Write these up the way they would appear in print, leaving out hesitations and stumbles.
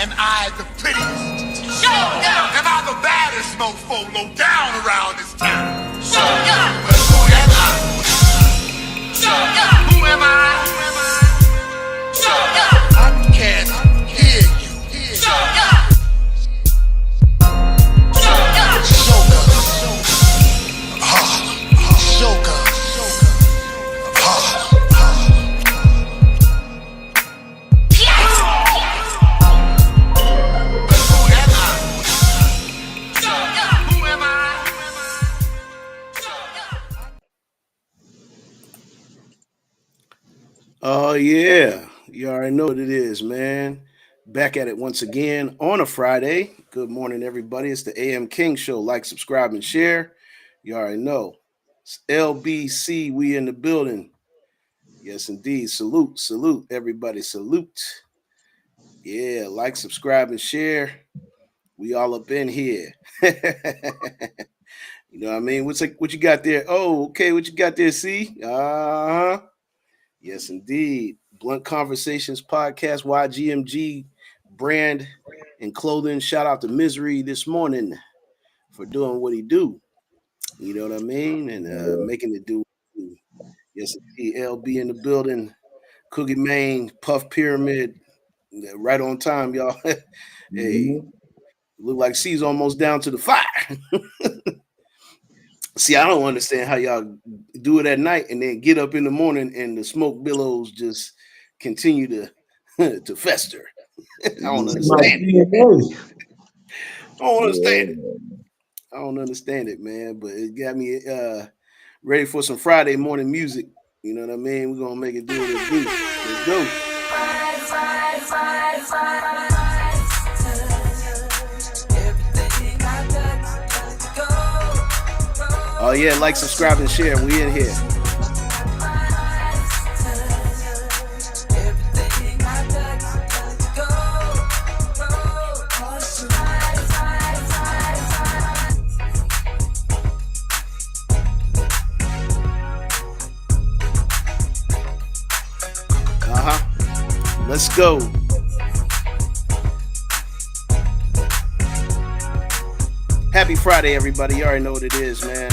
Am I the prettiest? Sure enough. Am I the baddest mofo low down around this town? Sure enough. Well, who am I? Sure enough. Who am I? Sure enough. I can't hear you. Sure enough. Sure enough. Sugar. Sugar. Oh, yeah. You already know what it is, man. Back at it once again on a Friday. Good morning, everybody. It's the AM King Show. Like, subscribe, and share. You already know. It's LBC. We in the building. Yes, indeed. Salute, everybody. Salute. Yeah, like, subscribe, and share. We all up in here. You know what I mean? What you got there? Oh, okay. What you got there, C? Uh-huh. Yes, indeed. Blunt Conversations Podcast, YGMG brand and clothing. Shout out to Misery this morning for doing what he do. You know what I mean? And making it do. Yes, indeed. LB in the building. Cookie Main, Puff Pyramid. Right on time, y'all. Hey, look like C's almost down to the fire. See, I don't understand how y'all do it at night and then get up in the morning and the smoke billows just continue to fester. I don't understand it. I don't understand it, man. But it got me ready for some Friday morning music. You know what I mean? We're gonna make it do what it do. Let's go. Oh yeah, like, subscribe, and share. We in here. Let's go. Happy Friday, everybody. You already know what it is, man.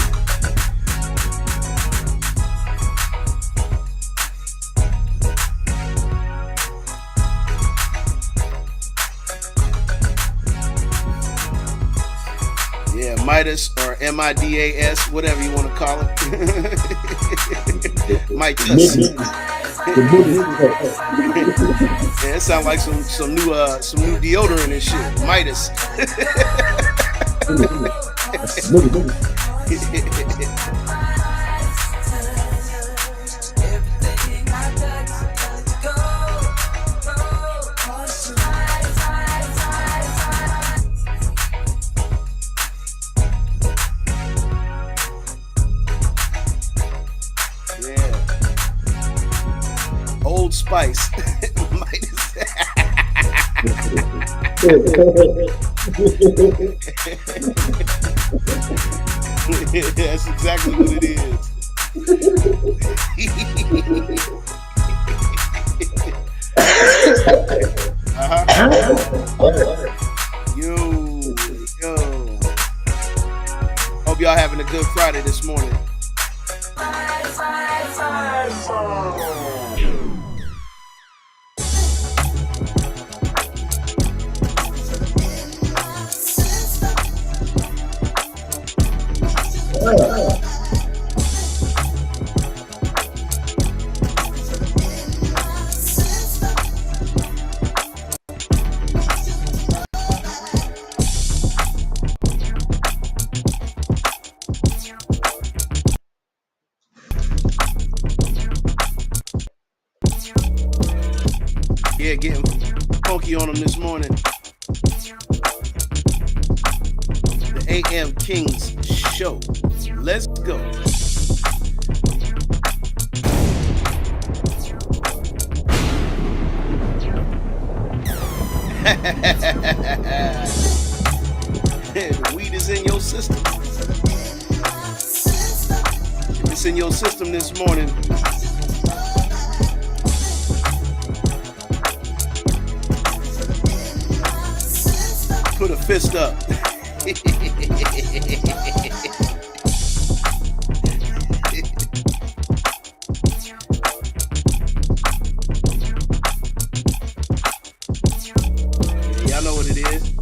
Yeah, Midas or MIDAS, whatever you want to call it. Midas. Yeah, it sounds like some new deodorant and shit. Midas. Old Spice. That's exactly what it is. Yo. Hope y'all having a good Friday this morning. Yeah, getting funky on them this morning. The AM Kings Show. Let's go. The weed is in your system. If it's in your system this morning, fist up. Y'all know what it is.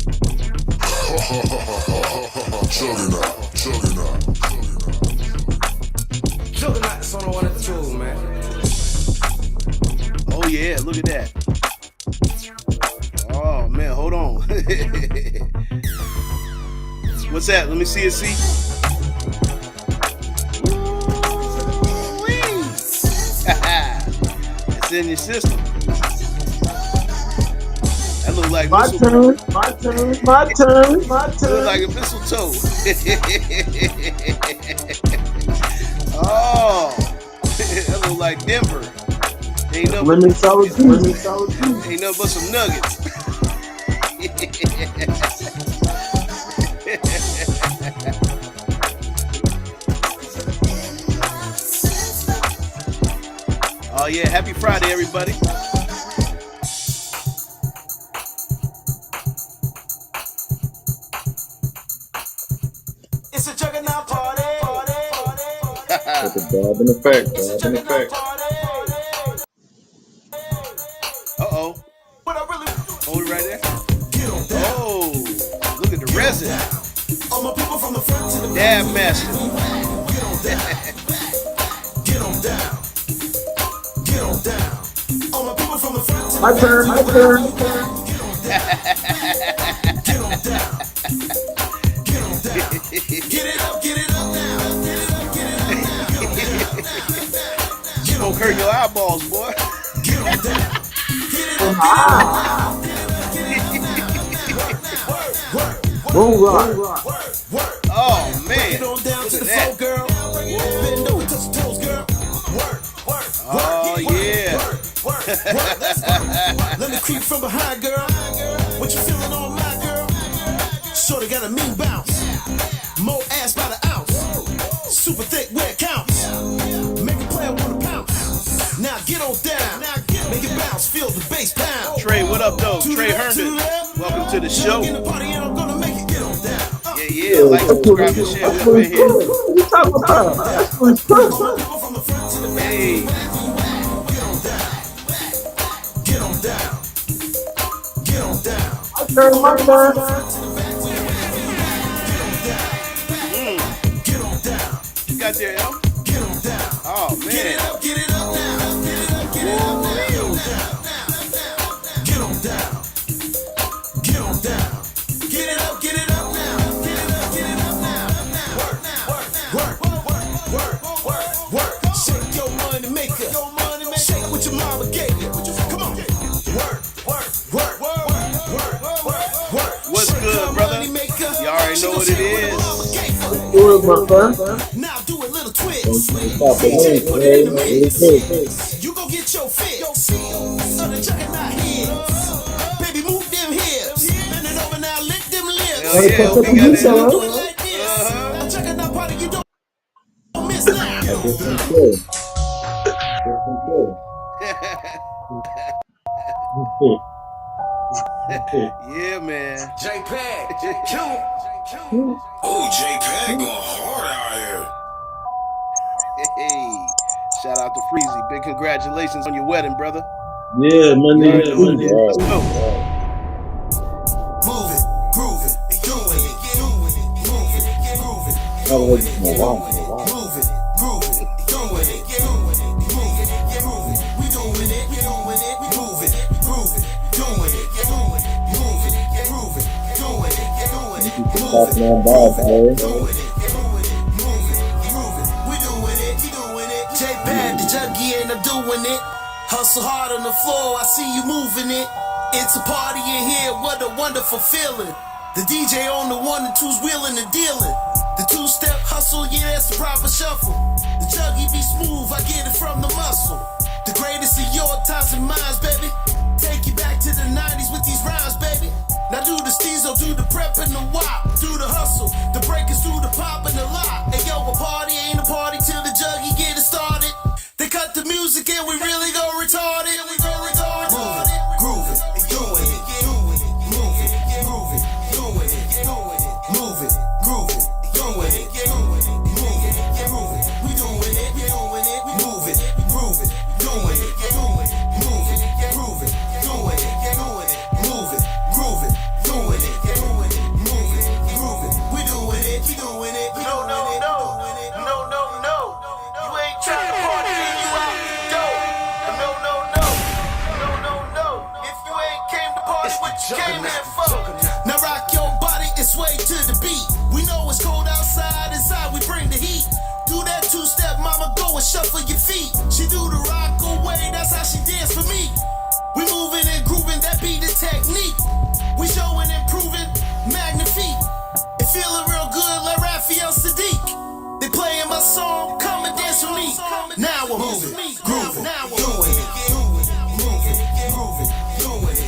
Juggernaut's on the one and two, man. Oh yeah, look at that. Oh man, hold on. What's that? Let me see it. See. It's in your system. That look like My turn. Look like a mistletoe. Oh, that look like Denver. Ain't nothing Let me tell you. Ain't nothing but some nuggets. Oh yeah, happy Friday, everybody. It's a juggernaut party. With a dab in effect. Uh-oh. Hold it right there. Oh, look at the resin. All my people from the front to the Dab master. Get on down. Get on down. All my people from the front to the My turn. Get on down. Get on down. Get it up now. You gonna hurt your eyeballs, boy. Get on down. Get it up. Oh man. Get on down Look to at the that. floor, girl. Bend over, touch your toes, girl. Work. Oh yeah. Let's go. Let me creep from behind, girl. What you feeling on my girl? Shorty got a mean bounce. More ass by the ounce. Super thick where it counts. Make a player wanna pounce. Now get on down. Make it bounce. Feel the bass pound. Trey, what up, though? Trey Herndon. Welcome to the show. In the party and I'm gonna make it. Get on down. Yeah. Like, subscribe, and share. We up in here. What you talking about? That's really All cool. my people from the front to the back. Hey. Get on down. Get on down. My turn. Get on down. You got there, yo? Get on down. Oh man. Get it up now. Get it up now. Get on down. Get on down. Get it up now. Get it up now. Work. Shake your money maker. Shake what your mama gave you. Come on. Work. What's good, brother? You already know what it is. Do it, my friend. Now do a little twist. Stop it. Put it in the mix. Hey, You gon' get your fix. So the juggernaut hips. Baby, move them hips. Bend it over now, lick them lips. Hell yeah, we got Do that. it like this. A juggernaut party, you don't miss now. Yeah, man. JPEG, Oh, JPEG going hard out here. Hey, shout out to Freezy. Big congratulations on your wedding, brother. Yeah, my You already nigga. know what it is. Let's go. move it, groove it, doing it, groove it, groove it, Oh, move it, groove it, doing it, we doing it, move it, groove it, doing it, move it, groove it, doing it, move it, we doing it, J-Pad, the juggy and I'm doing it, hustle hard on the floor, I see you moving it, it's a party in here, what a wonderful feeling, the DJ on the 1 and 2's wheeling and dealing, the two-step hustle, yeah, that's the proper shuffle, the juggy be smooth, I get it from the muscle, the greatest of your times and minds, baby, take you back to the 90s with these rhymes, baby, now do the steezo, do the prep and the wop, do the hustle, the breakers, do the pop and the lock, hey yo, a party ain't a party till the juggy get it started, they cut the music and we really go retarded, move it, groove it, doing it, move it, groove it, doing it, what you came here for. Now rock your body and sway to the beat. We know it's cold outside, inside we bring the heat. Do that two-step, mama, go and shuffle your feet. She do the rock away, that's how she dance for me. We moving and grooving, that be the technique. We showing and proving, magnifique. It feeling real good like Raphael Sadiq. They playing my song, come and dance with me. Now we're moving, grooving, doing it, moving, grooving, doing it,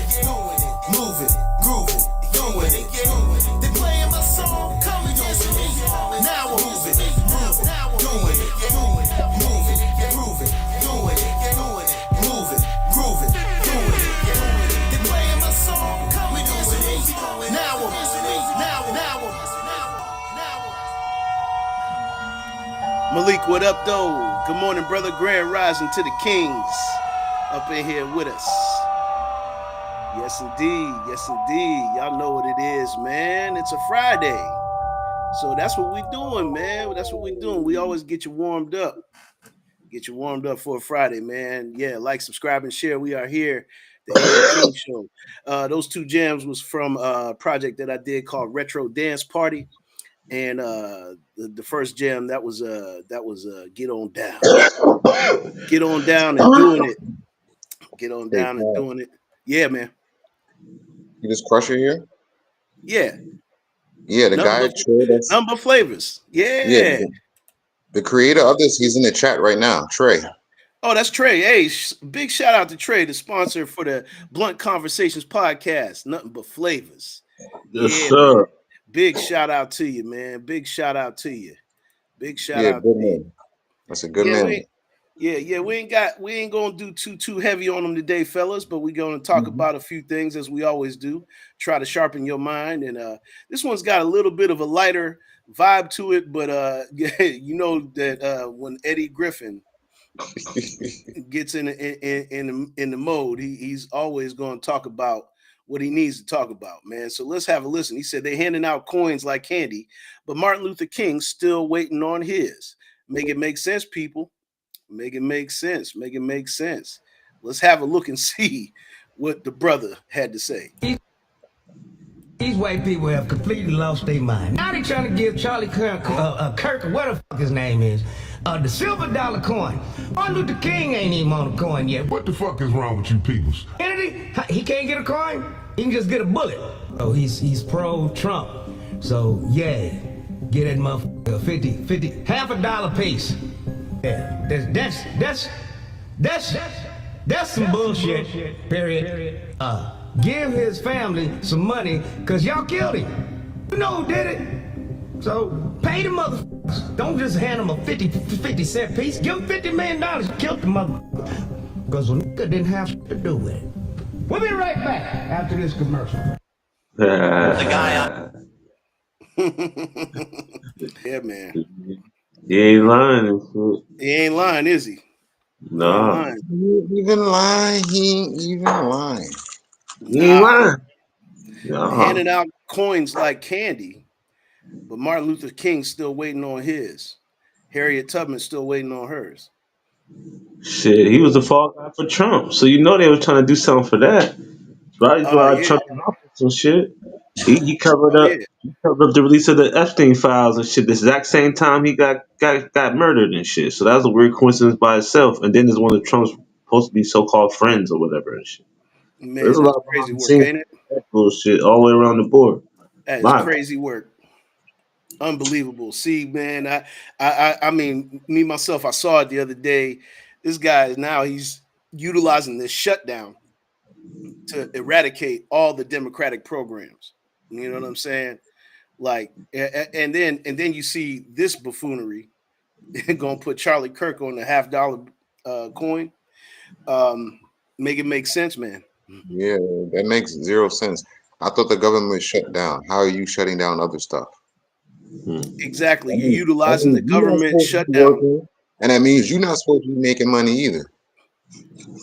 moving, grooving, doing it. They playing my song, come and dance with me. Now we're moving, doing it, moving, grooving, doing it, moving, grooving, doing it. They playing my song, come and dance with me. Now we're Malik, what up, though? Good morning, brother. Grand rising to the Kings up in here with us. Yes, indeed. Yes, indeed. Y'all know what it is, man. It's a Friday. So that's what we doing, man. That's what we doing. We always get you warmed up. Get you warmed up for a Friday, man. Yeah, like, subscribe, and share. We are here, the AM King Show. Those two jams was from a project that I did called Retro Dance Party. And the first jam that was Get On Down. Get on down and doing it. Get on Hey, down and doing it. Yeah, man. you just Crusher here? Yeah. Yeah, the guy Trey. Number flavors. Yeah, Yeah. the creator of this. He's in the chat right now. Trey. Oh, that's Trey. Hey, big shout out to Trey, the sponsor for the Blunt Conversations podcast. Nothing but flavors. Yes, Yeah, sir. man. Big shout out to you, man. Big shout out to you. Big shout Yeah, out good to you. man. That's a good Yeah, man. we ain't gonna do too heavy on them today, fellas, but we're gonna talk about a few things as we always do. Try to sharpen your mind. And this one's got a little bit of a lighter vibe to it, but you know that when Eddie Griffin gets in the mode, he's always gonna talk about what he needs to talk about, man. So let's have a listen. He said they're handing out coins like candy, but Martin Luther King's still waiting on his. Make it make sense, people. Make it make sense. Make it make sense. Let's have a look and see what the brother had to say. These white people have completely lost their mind. Now they're trying to give Charlie Kirk, what the fuck his name is, the silver dollar coin. Martin Luther King ain't even on a coin yet. What the fuck is wrong with you peoples? Kennedy, he can't get a coin. He can just get a bullet. Oh, he's pro-Trump. So yeah, get that motherfucker 50, half a dollar piece. Yeah, that's some bullshit. Period. Give his family some money, cause y'all killed him. You know who did it? So pay the motherfuckers. Don't just hand them a 50-cent piece. Give them $50 million. Killed the motherfucker. Cause the nigga didn't have to do with it. We'll be right back after this commercial. Yeah, man. He ain't lying and shit. He ain't lying, is he? Nah. He ain't lying. He even lying. He ain't even lying. He ain't Nah. lying. Nah. Handing out coins like candy, but Martin Luther King's still waiting on his. Harriet Tubman's still waiting on hers. Shit, he was the fall guy for Trump. So you know they were trying to do something for that. Right? Yeah. Trump in office and shit. He covered Oh, up yeah. he covered up the release of the Epstein files and shit. The exact same time he got murdered and shit. So that was a weird coincidence by itself. And then there's one of Trump's supposed to be so called friends or whatever and shit. There's Man, a that's lot of crazy behind the work, scenes ain't it? bullshit all the way around the board. That is My crazy work. Unbelievable. See, man, I mean, me myself, I saw it the other day. This guy he's utilizing this shutdown to eradicate all the Democratic programs. You know what I'm saying? Like, and then you see this buffoonery gonna put Charlie Kirk on the $50 coin. Make it make sense, man. Yeah, that makes zero sense. I thought the government was shut down. How are you shutting down other stuff? Exactly. You're I utilizing the mean, you're not government supposed to be shutdown. working, and that means you're not supposed to be making money either.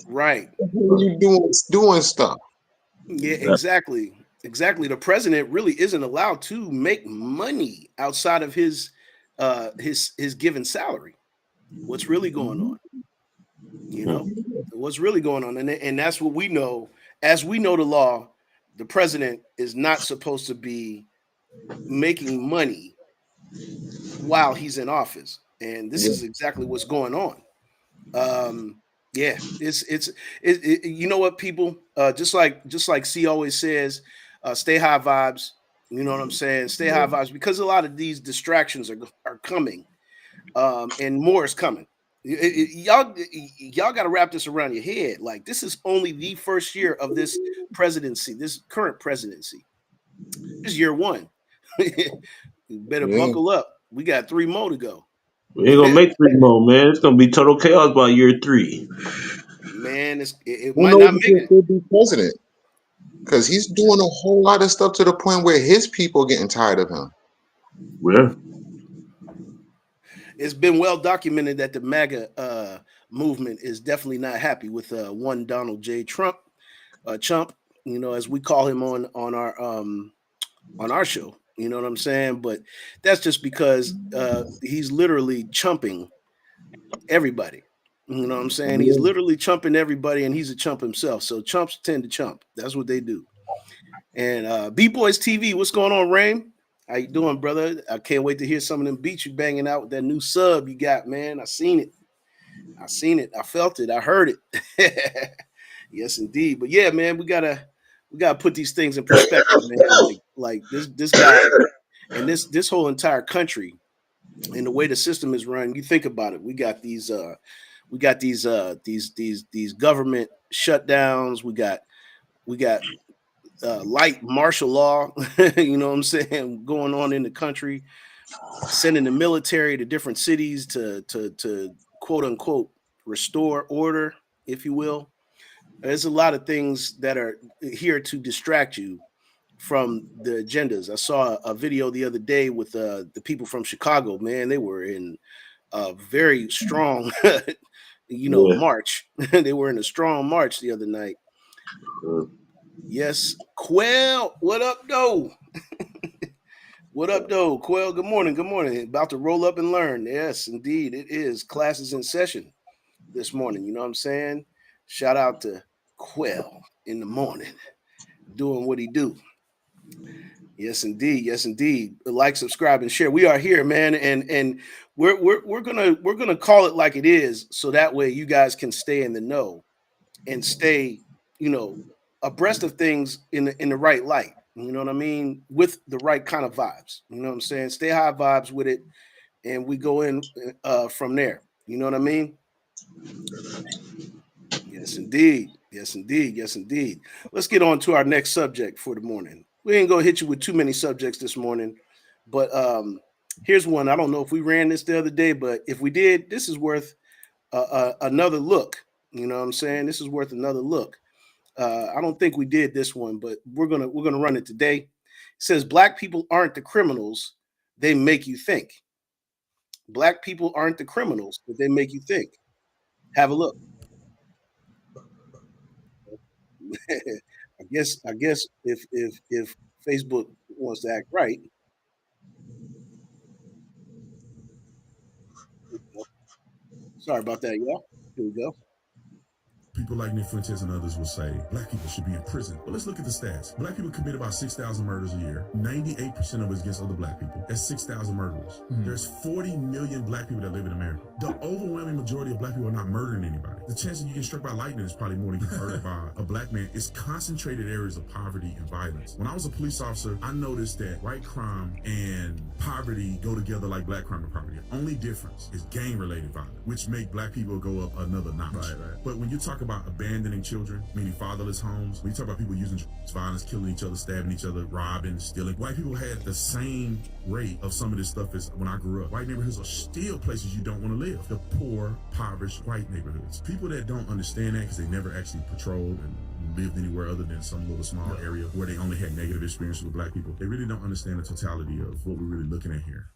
Right. What are you doing stuff? Yeah, exactly. Exactly. The president really isn't allowed to make money outside of his given salary. What's really going on? You know, what's really going on, and that's what we know. As we know the law, the president is not supposed to be making money while he's in office, and this Yeah. is exactly what's going on. Um, yeah, you know what, people, just like C always says, stay high vibes. You know what I'm saying? Stay high vibes, because a lot of these distractions are coming, and more is coming. Y'all got to wrap this around your head. Like, this is only the first year of this presidency, this current presidency. This is year one. You better Yeah. buckle up. We got 3 more to go. We ain't gonna make 3 more, man. It's gonna be total chaos by year 3. Man, it Who might knows not if make he'll it. still be president? Because he's doing a whole lot of stuff to the point where his people are getting tired of him. Yeah. It's been well documented that the MAGA movement is definitely not happy with one Donald J. Trump, Chump, as we call him on our show. You know what I'm saying? But that's just because he's literally chumping everybody. You know what I'm saying? He's Yeah. literally chumping everybody, and he's a chump himself. So chumps tend to chump. That's what they do. And B Boys TV, what's going on, Rain? How you doing, brother? I can't wait to hear some of them beats you banging out with that new sub you got, man. I seen it. I seen it. I felt it. I heard it. Yes, indeed. But yeah, man, we gotta put these things in perspective, man. Like this guy and this whole entire country and the way the system is run. You think about it. We got these government shutdowns. We got light martial law. You know what I'm saying, going on in the country, sending the military to different cities to quote unquote restore order, if you will. There's a lot of things that are here to distract you from the agendas. I saw a video the other day with the people from Chicago. Man, they were in a very strong, Yeah. march. They were in a strong march the other night. Uh, Yes, Quell, what up, though? What up, though? Quell, good morning. Good morning. About to roll up and learn. Yes, indeed. It is. Classes in session this morning. You know what I'm saying? Shout out to Quell in the morning, doing what he do. Yes, indeed. Yes, indeed. Like, subscribe, and share. We are here, man, and we're gonna call it like it is, so that way you guys can stay in the know and stay, you know, abreast of things in the right light. You know what I mean? With the right kind of vibes. You know what I'm saying? Stay high vibes with it, and we go in from there. You know what I mean? Yes, indeed. Yes, indeed. Yes, indeed. Let's get on to our next subject for the morning. We ain't gonna hit you with too many subjects this morning, but here's one. I don't know if we ran this the other day, but if we did, this is worth another look. You know what I'm saying? This is worth another look. I don't think we did this one, but we're gonna run it today. It says black people aren't the criminals; they make you think. Black people aren't the criminals, but they make you think. Have a look. I guess if Facebook wants to act right, sorry about that, y'all. Here we go. People like Nick Fuentes and others will say black people should be in prison. But let's look at the stats. Black people commit about 6,000 murders a year. 98% of it is against other black people. That's 6,000 murderers. There's 40 million black people that live in America. The overwhelming majority of black people are not murdering anybody. The chance that you get struck by lightning is probably more than you get murdered by a black man. It's concentrated areas of poverty and violence. When I was a police officer, I noticed that white crime and poverty go together like black crime and poverty. Only difference is gang-related violence, which make black people go up another notch. Right. But when you talk about abandoning children, meaning fatherless homes, when you talk about people using violence, killing each other, stabbing each other, robbing, stealing, white people had the same rate of some of this stuff as when I grew up. White neighborhoods are still places you don't want to live. The poor, impoverished white neighborhoods. People that don't understand that because they never actually patrolled and lived anywhere other than some little small area where they only had negative experiences with black people, they really don't understand the totality of what we're really looking at here.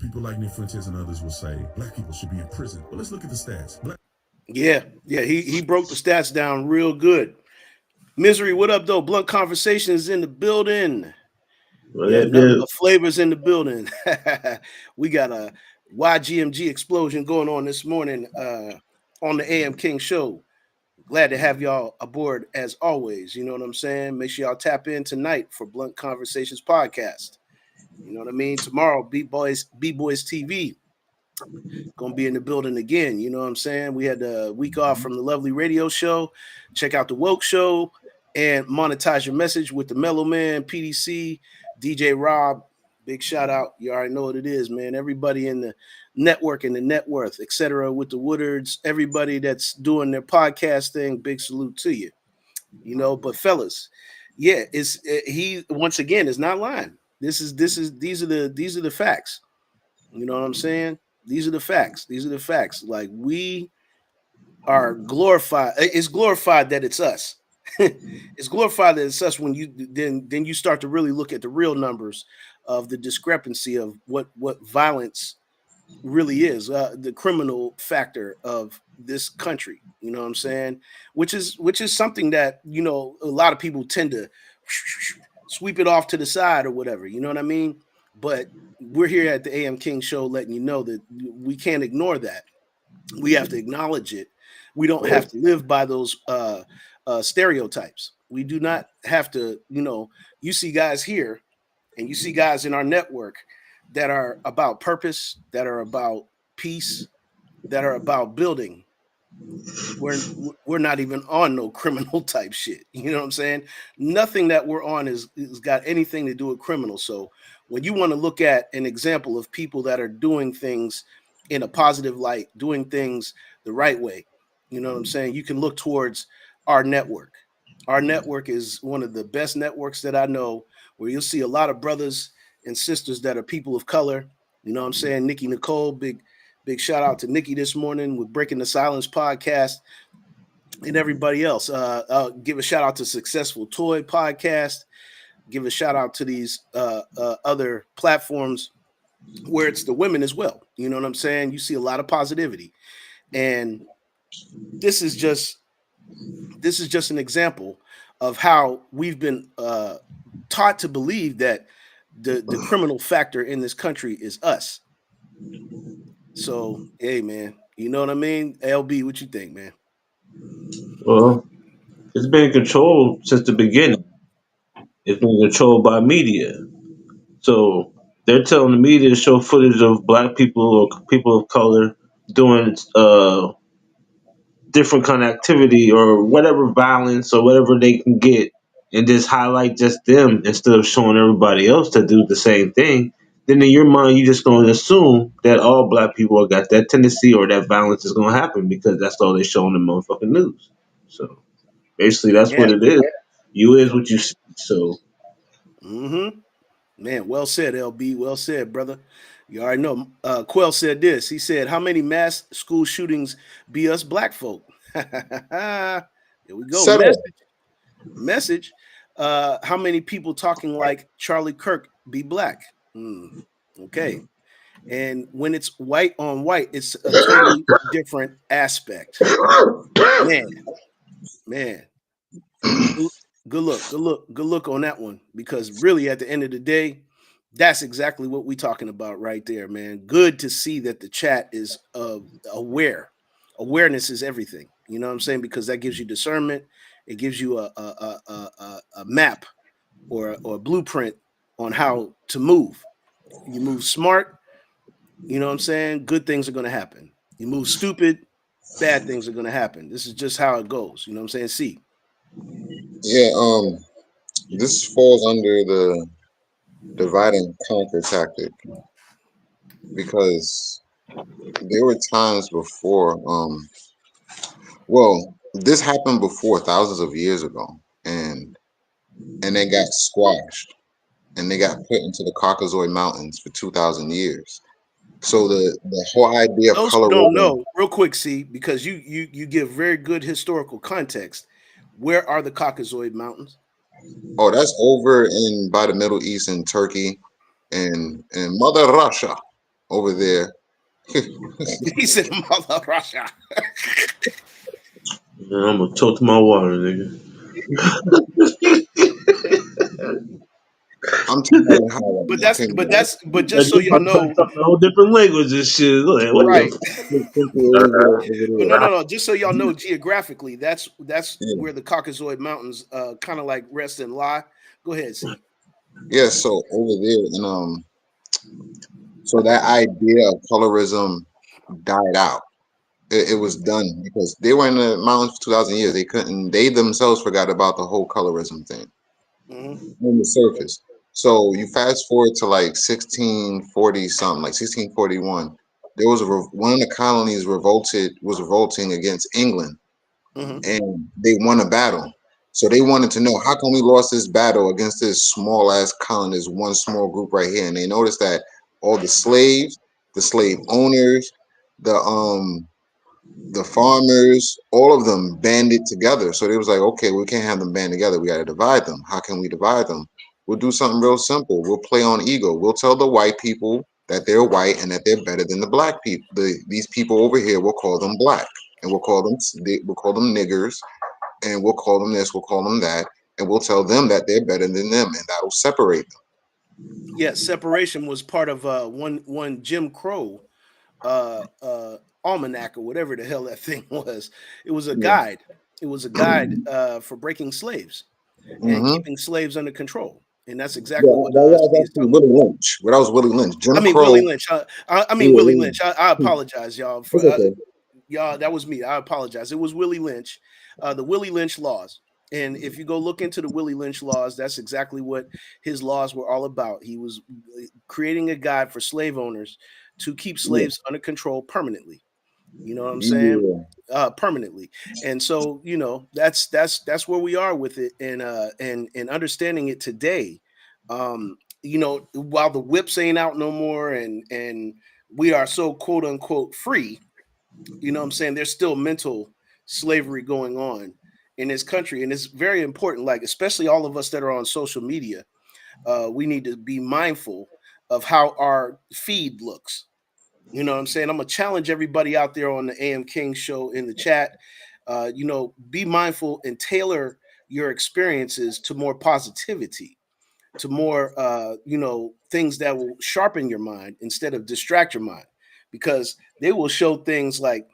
People like Nick Fuentes and others will say black people should be in prison. But let's look at the stats. Yeah, he broke the stats down real good. Misery, what up, though? Blunt Conversations in the building. well, Yeah, that, nothing that, but flavors in the building. We got a YGMG explosion going on this morning on the AM King show. Glad to have y'all aboard as always. You know what I'm saying? Make sure y'all tap in tonight for Blunt Conversations podcast. You know what I mean? Tomorrow, B Boys TV gonna be in the building again. You know what I'm saying? We had a week off from the lovely radio show. Check out the Woke Show and monetize your message with the Mellow Man, PDC, DJ Rob. Big shout out. You already know what it is, man. Everybody in the network and the net worth, etc. with the Woodards, everybody that's doing their podcast thing, big salute to you. You know, but fellas, yeah, it's he once again is not lying. This is these are the facts. You know what I'm saying? These are the facts. These are the facts. Like we are glorified. It's glorified that it's us. It's glorified that it's us when you then you start to really look at the real numbers of the discrepancy of what violence really is, the criminal factor of this country. You know what I'm saying? Which is something that a lot of people tend to sweep it off to the side or whatever. You know what I mean? But we're here at the AM King Show, letting you know that we can't ignore that. We have to acknowledge it. We don't have to live by those stereotypes. We do not have to. You see guys here, and you see guys in our network that are about purpose, that are about peace, that are about building. We're not even on no criminal type shit. You know what I'm saying? Nothing that we're on is got anything to do with criminal. So when you want to look at an example of people that are doing things in a positive light, doing things the right way, you know what I'm saying? You can look towards our network. Our network is one of the best networks that I know, where you'll see a lot of brothers and sisters that are people of color. You know what I'm saying? Nikki Nicole, big shout out to Nikki this morning with Breaking the Silence podcast, and everybody else. Give a shout out to Successful Toy podcast. Give a shout out to these other platforms where it's the women as well. You know what I'm saying? You see a lot of positivity, and this is just an example of how we've been taught to believe that the criminal factor in this country is us. So, hey, man, you know what I mean? LB, what you think, man? Well, it's been controlled since the beginning. It's been controlled by media. So they're telling the media to show footage of black people or people of color doing different kind of activity or whatever violence or whatever they can get, and just highlight just them instead of showing everybody else to do the same thing. Then in your mind, you're just going to assume that all black people got that tendency or that violence is going to happen because that's all they show on the motherfucking news. So basically, that's Yeah. what it is. You is what you see. So Mm-hmm. Man, well said, LB. Well said, brother. You already know. Quell said this. He said, "How many mass school shootings be us black folk?" Here we go. Settle. Message. How many people talking like Charlie Kirk be black? Hmm. Okay. And when it's white on white, it's a totally different aspect. Man, man. Good, good look on that one. Because really, at the end of the day, that's exactly what we're talking about right there, man. Good to see that the chat is aware. Awareness is everything. You know what I'm saying? Because that gives you discernment. It gives you a map or a blueprint on how to move. You move smart, you know what I'm saying? Good things are going to happen. You move stupid, bad things are going to happen. This is just how it goes. You know what I'm saying? See. Yeah, this falls under the divide and conquer tactic because there were times before, well, this happened before thousands of years ago, and they got squashed and they got put into the Caucasoid Mountains for 2,000 years. So the whole idea of Those who color don't rubbing, know, real quick, see, because you give very good historical context. Where are the Caucasoid Mountains? oh, that's over in by the Middle East and Turkey and Mother Russia over there. He said, Mother Russia. man, I'm gonna tote my water, nigga. I'm telling you how but I that's came but about that's it. but That just so just y'all like know, talking a whole different language and shit. Like, what right? the Simple But over no, there. no, no. Just so y'all know, geographically, that's Yeah. where the Caucasoid Mountains kind of like rest and lie. Go ahead, see. Yeah, so over there, and so that idea of colorism died out. It was done because they were in the mountains for 2,000 years. They couldn't. They themselves forgot about the whole colorism thing Hmm. on the surface. So you fast forward to like 1640 something, like 1641. There was one of the colonies was revolting against England, Hmm. and they won a battle. So they wanted to know how come we lost this battle against this small ass colony, this one small group right here. And they noticed that all the slaves, the slave owners, the the farmers, all of them banded together. So they was like, okay, we can't have them band together. We got to divide them. How can we divide them? We'll do something real simple. We'll play on ego. We'll tell the white people that they're white and that they're better than the black people. These people over here, we'll call them black, and we'll call them niggers, and we'll call them this, we'll call them that, and we'll tell them that they're better than them, and that'll separate them. Yeah, separation was part of one Jim Crow uh uh almanac or whatever the hell that thing was. It was a Yeah. guide. It was a guide for breaking slaves and Mm-hmm. keeping slaves under control. And that's Yeah, exactly what that C was is actually talking Willie about. Lynch. What I was Willie Lynch. I Jim mean Crow. Willie Lynch. I Yeah, mean Willie Willie Lynch. Lynch. I apologize, y'all. For It's okay. y'all, that was me. I apologize. It was Willie Lynch. The Willie Lynch laws. And if you go look into the Willie Lynch laws, that's exactly what his laws were all about. He was creating a guide for slave owners to keep Yeah, slaves under control permanently. You know what I'm saying? yeah, Permanently. And so, that's where we are with it, and understanding it today. While the whips ain't out no more, and we are so quote unquote free, you know what I'm saying? There's still mental slavery going on in this country. And it's very important, like, especially all of us that are on social media, we need to be mindful of how our feed looks. You know what I'm saying? I'm gonna challenge everybody out there on the AM King show in the chat. Be mindful and tailor your experiences to more positivity, to more things that will sharpen your mind instead of distract your mind, because they will show things like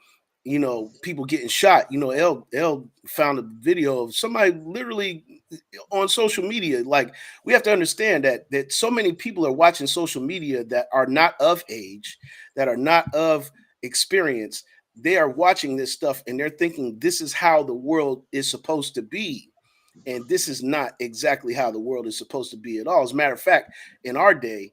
people getting shot. L found a video of somebody literally on social media. Like, we have to understand that so many people are watching social media that are not of age, that are not of experience. They are watching this stuff and they're thinking this is how the world is supposed to be, and this is not exactly how the world is supposed to be at all. As a matter of fact, in our day,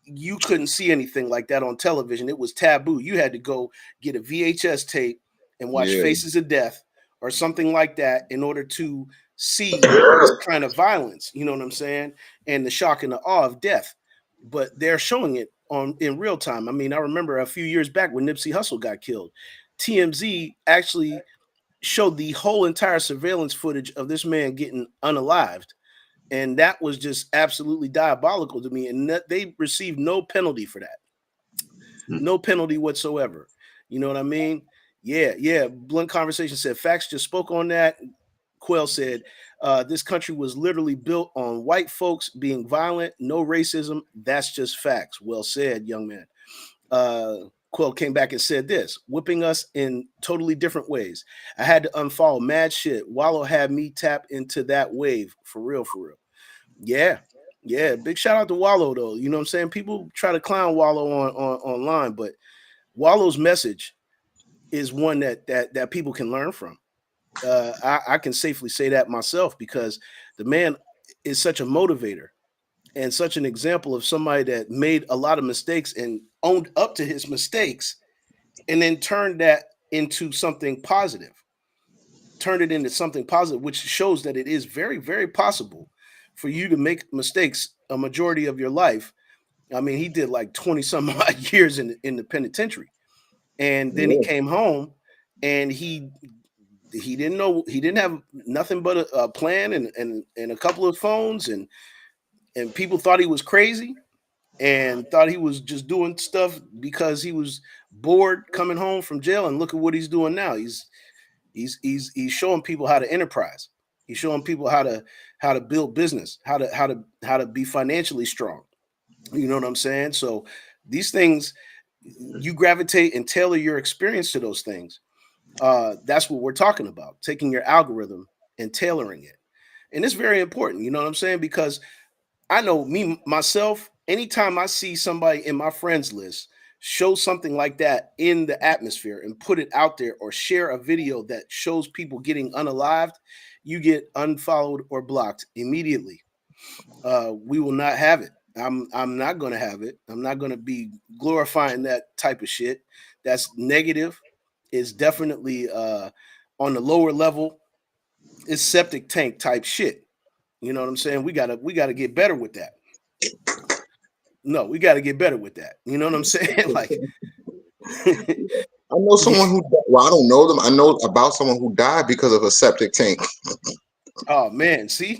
you couldn't see anything like that on television. It was taboo. You had to go get a VHS tape and watch yeah, Faces of Death or something like that in order to see this kind of violence. You know what I'm saying? And the shock and the awe of death. But they're showing it on in real time. I mean, I remember a few years back when Nipsey Hussle got killed. TMZ actually showed the whole entire surveillance footage of this man getting unalived, and that was just absolutely diabolical to me, and that they received no penalty for that. No penalty whatsoever. You know what I mean? Yeah, yeah. Blunt Conversation said facts just spoke on that. Quell said this country was literally built on white folks being violent, no racism. That's just facts. Well said, young man. uh, Quill came back and said this, whipping us in totally different ways. I had to unfollow mad shit. Wallow had me tap into that wave for real, for real. Yeah. Yeah. Big shout out to Wallow though. You know what I'm saying? People try to clown Wallow on online, but Wallow's message is one that people can learn from. I can safely say that myself because the man is such a motivator and such an example of somebody that made a lot of mistakes and owned up to his mistakes and then turned that into something positive, turned it into something positive, which shows that it is very, very possible for you to make mistakes a majority of your life. I mean, he did like 20 some odd years in the penitentiary. And then he yeah, came home and he didn't know, he didn't have nothing but a plan and a couple of phones, and people thought he was crazy and thought he was just doing stuff because he was bored coming home from jail. And look at what he's doing now. He's showing people how to enterprise. He's showing people how to build business, how to be financially strong. You know what I'm saying? So these things, you gravitate and tailor your experience to those things. That's what we're talking about, taking your algorithm and tailoring it. And it's very important, you know what I'm saying? Because I know me myself, anytime I see somebody in my friends list show something like that in the atmosphere and put it out there, or share a video that shows people getting unalived, you get unfollowed or blocked immediately. We will not have it. I'm not going to have it. I'm not going to be glorifying that type of shit. That's negative. Is definitely on the lower level. It's septic tank type shit. You know what I'm saying? We gotta get better with that. No, we got to get better with that. You know what I'm saying? Like, I know yeah. someone who, well, I don't know them. I know about someone who died because of a septic tank. Oh man, see?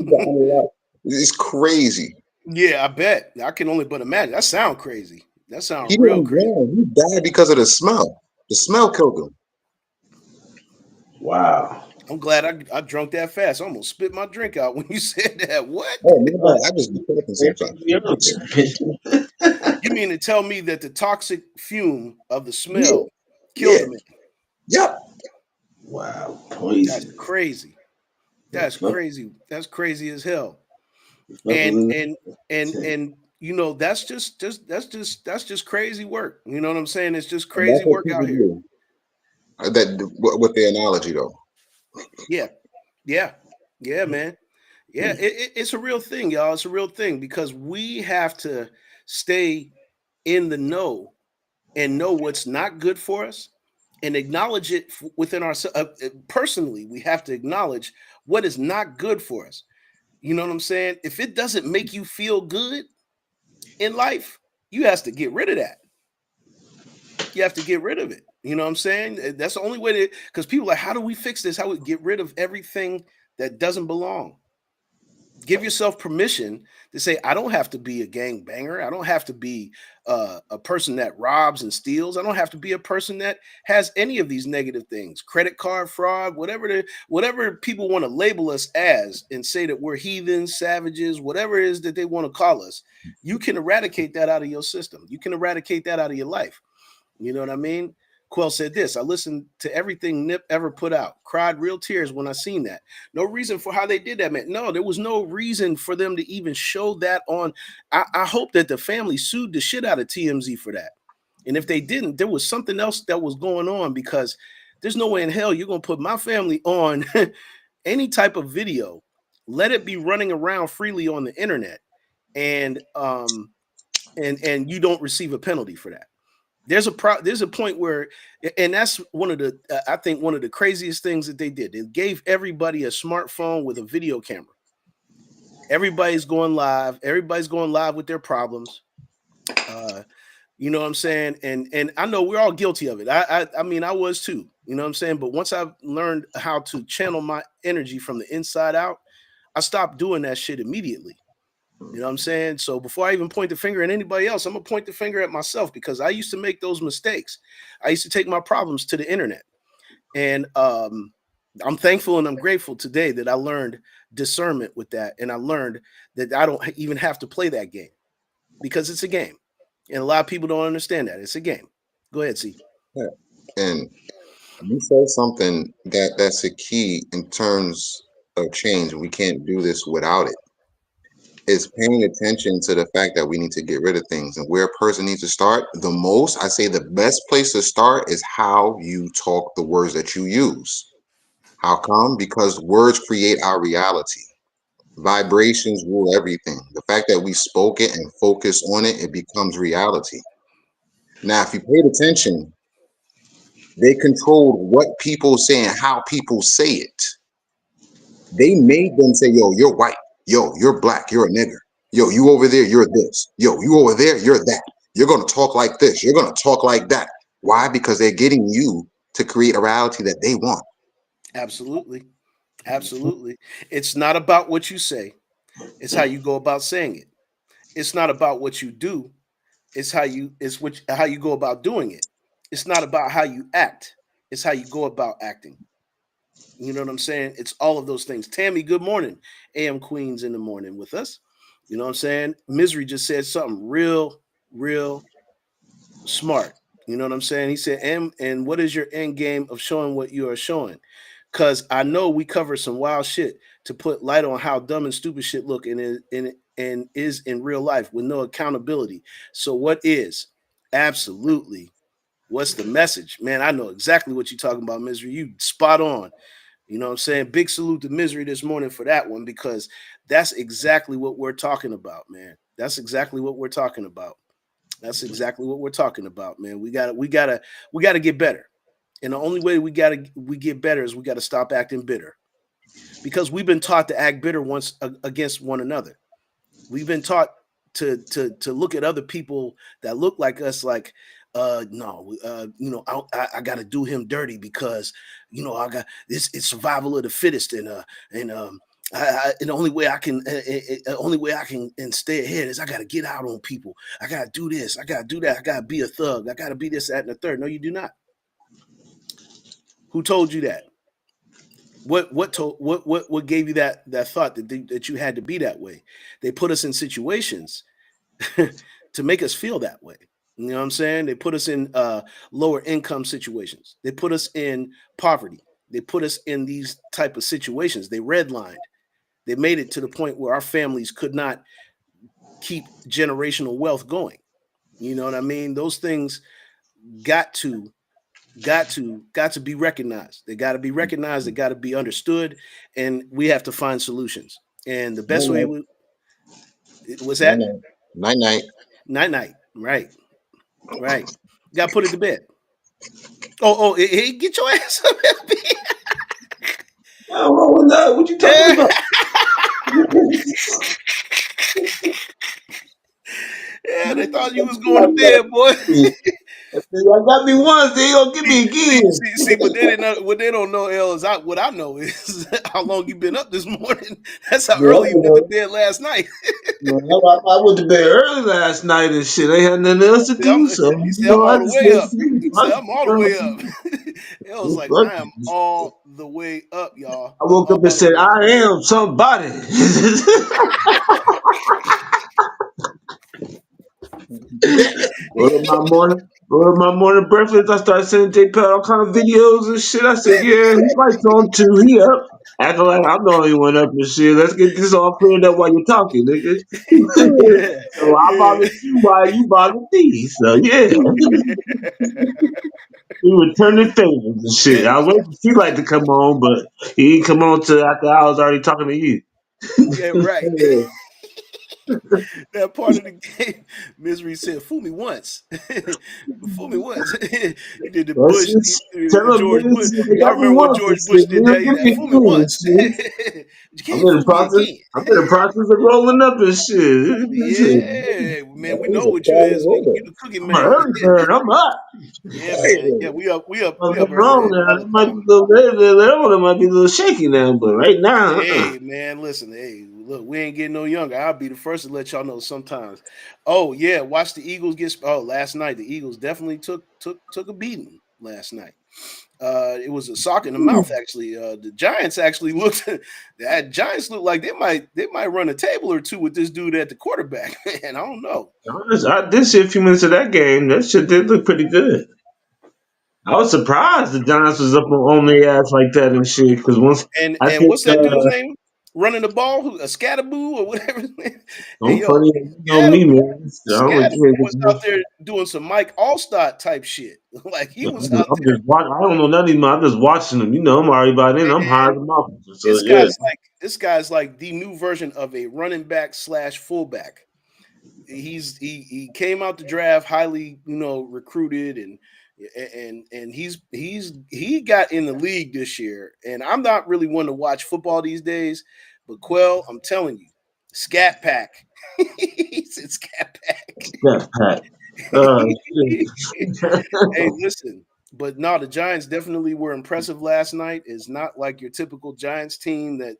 It's crazy. Yeah, I bet. I can only but imagine. That sound crazy. That He sound real didn't crazy. drown. He died because of the smell. The smell killed him. Wow. I'm glad I drunk that fast. I almost spit my drink out when you said that. What? Oh my bad. I just be talking sometimes. You mean to tell me that the toxic fume of the Yeah, smell killed yeah, the man? yep. Wow. That's Poison. crazy. That's Fuck, crazy. That's crazy as hell. fuck was And in and and the and that's just crazy work. You know what I'm saying? It's just And crazy that's what work people out here. do. With the analogy though. Yeah. Yeah. Yeah, man. Yeah, it's a real thing, y'all. It's a real thing because we have to stay in the know and know what's not good for us and acknowledge it within ourselves. Personally, we have to acknowledge what is not good for us. You know what I'm saying? If it doesn't make you feel good in life, you have to get rid of that. You have to get rid of it. You know what I'm saying? That's the only way to, because people are like, how do we fix this? How we get rid of everything that doesn't belong? Give yourself permission to say, I don't have to be a gang banger. I don't have to be a person that robs and steals. I don't have to be a person that has any of these negative things, credit card fraud, whatever people want to label us as and say that we're heathens, savages, whatever it is that they want to call us. You can eradicate that out of your system. You can eradicate that out of your life. You know what I mean? Quell said this: I listened to everything Nip ever put out, cried real tears when I seen that. No reason for how they did that, man. No, there was no reason for them to even show that on. I hope that the family sued the shit out of TMZ for that. And if they didn't, there was something else that was going on, because there's no way in hell you're gonna put my family on any type of video, let it be running around freely on the internet, and and you don't receive a penalty for that. There's a point where, and that's one of the I think one of the craziest things that they did. They gave everybody a smartphone with a video camera. Everybody's going live. Everybody's going live with their problems. Uh, you know what I'm saying? And I know we're all guilty of it. I mean I was too. You know what I'm saying? But once I learned how to channel my energy from the inside out, I stopped doing that shit immediately. You know what I'm saying? So before I even point the finger at anybody else, I'm gonna point the finger at myself, because I used to make those mistakes. I used to take my problems to the internet. And I'm thankful and I'm grateful today that I learned discernment with that. And I learned that I don't even have to play that game, because it's a game. And a lot of people don't understand that. It's a game. Go ahead, see. Yeah. And you said something that's a key in terms of change. We can't do this without it. Is paying attention to the fact that we need to get rid of things, and where a person needs to start the most. I say the best place to start is how you talk, the words that you use. How come? Because words create our reality. Vibrations rule everything. The fact that we spoke it and focus on it, it becomes reality. Now, if you paid attention, they controlled what people say and how people say it. They made them say, yo, you're white. Yo, you're black. You're a nigger. Yo, you over there, you're this. Yo, you over there, you're that. You're going to talk like this. You're going to talk like that. Why? Because they're getting you to create a reality that they want. Absolutely. Absolutely. It's not about what you say, it's how you go about saying it. It's not about what you do, how you go about doing it. It's not about how you act, it's how you go about acting. You know what I'm saying? It's all of those things. Tammy, good morning. AM Queens in the morning with us. You know what I'm saying? Misery just said something real smart. You know what I'm saying? He said, and what is your end game of showing what you are showing? Because I know we cover some wild shit to put light on how dumb and stupid shit look and is in real life with no accountability. So what is? Absolutely. What's the message? Man, I know exactly what you're talking about, Misery. You spot on. You know what I'm saying? Big salute to Misery this morning for that one because that's exactly what we're talking about, man. That's exactly what we're talking about. That's exactly what we're talking about, man. We gotta get better. And the only way we get better is we gotta stop acting bitter. Because we've been taught to act bitter once against one another. We've been taught to look at other people that look like us like no I got to do him dirty because I got this, it's survival of the fittest, and the only way I can and stay ahead is I got to get out on people. I got to do this, I got to do that, I got to be a thug, I got to be this, that, and the third. No, you do not. Who told you that? What gave you that thought that you had to be that way? They put us in situations to make us feel that way. You know what I'm saying? They put us in lower income situations. They put us in poverty. They put us in these type of situations. They redlined. They made it to the point where our families could not keep generational wealth going. You know what I mean? Those things got to got to be recognized. They got to be recognized. They got to be understood, and we have to find solutions. And the best way Night was night, that night night. night. Right, right. Got to put it to bed. Oh, hey, get your ass up, LB. What's wrong with that? What you talking about? Yeah, they thought you was going to bed, boy. Y'all got me once, they gonna get me again. See, but they didn't know. What they don't know, L, is what I know is how long you been up this morning. That's how Yeah, early you went to bed last night. I went to bed early last night and shit. I ain't had nothing else to do, so He said, I'm I all the just way went to up. sleep. He said, I'm all the way up. L was like, I am all the way up, y'all. I I'm woke up and all the said, way up. I am somebody. Go to my morning breakfast. I started sending J Pad all kind of videos and shit. I said, yeah, he lights on too. He up. Acting like I'm the only one up and shit. Let's get this all cleared up while you're talking, nigga. Yeah, So I yeah. bothered you while you bothered me. So yeah. We were turning favors and shit. I was waiting for T-Light to come on, but he didn't come on till after I was already talking to you. Yeah, right. That part of the game, Misery said, "Fool me once, fool me once." He did the That's Bush, just tell them George niggas Bush. they Y'all got me remember when once and George Bush shit, did that? nigga. He Give said, me "Fool me again and once, shit. but you I'm can't in the fool me process. again." I'm in the process of rolling up and shit. Yeah, man, we He's know a what you quality is. You roller. the cookie I'm an man. early bird. I'm up. Yeah, man. Yeah, Damn. we up Later early on now, all it the might be time. a little later on, it might be a little shaky now, but right now, Hey man, listen. Hey, look, we ain't getting no younger. I'll be the first to let y'all know sometimes. Oh yeah, watch the Eagles get. Oh, last night the Eagles definitely took a beating last night. It was a sock in the mouth actually. The Giants actually looked. The Giants look like they might run a table or two with this dude at the quarterback. Man, I don't know. I did see a few minutes of that game. That shit did look pretty good. I was surprised the Giants was up on their ass like that and shit. Because once I And think what's that dude's name? Running the ball, a Scatterboo or whatever his name. Hey I'm yo, funny, you know me, Scatterboo, man. So I don't Scatterboo was care. out there doing some Mike Allstott type shit. Like he was out I'm there. just watching. I don't know nothing. I'm just watching them. You know, I'm already by then. I'm high as a mountain. So yeah, This guy's like the new version of a running back slash fullback. He came out the draft highly recruited and he got in the league this year. And I'm not really one to watch football these days, but Quell, I'm telling you, Scat Pack. He said Scat Pack. that pack. Shit. Hey, listen, but no, the Giants definitely were impressive last night. It's not like your typical Giants team that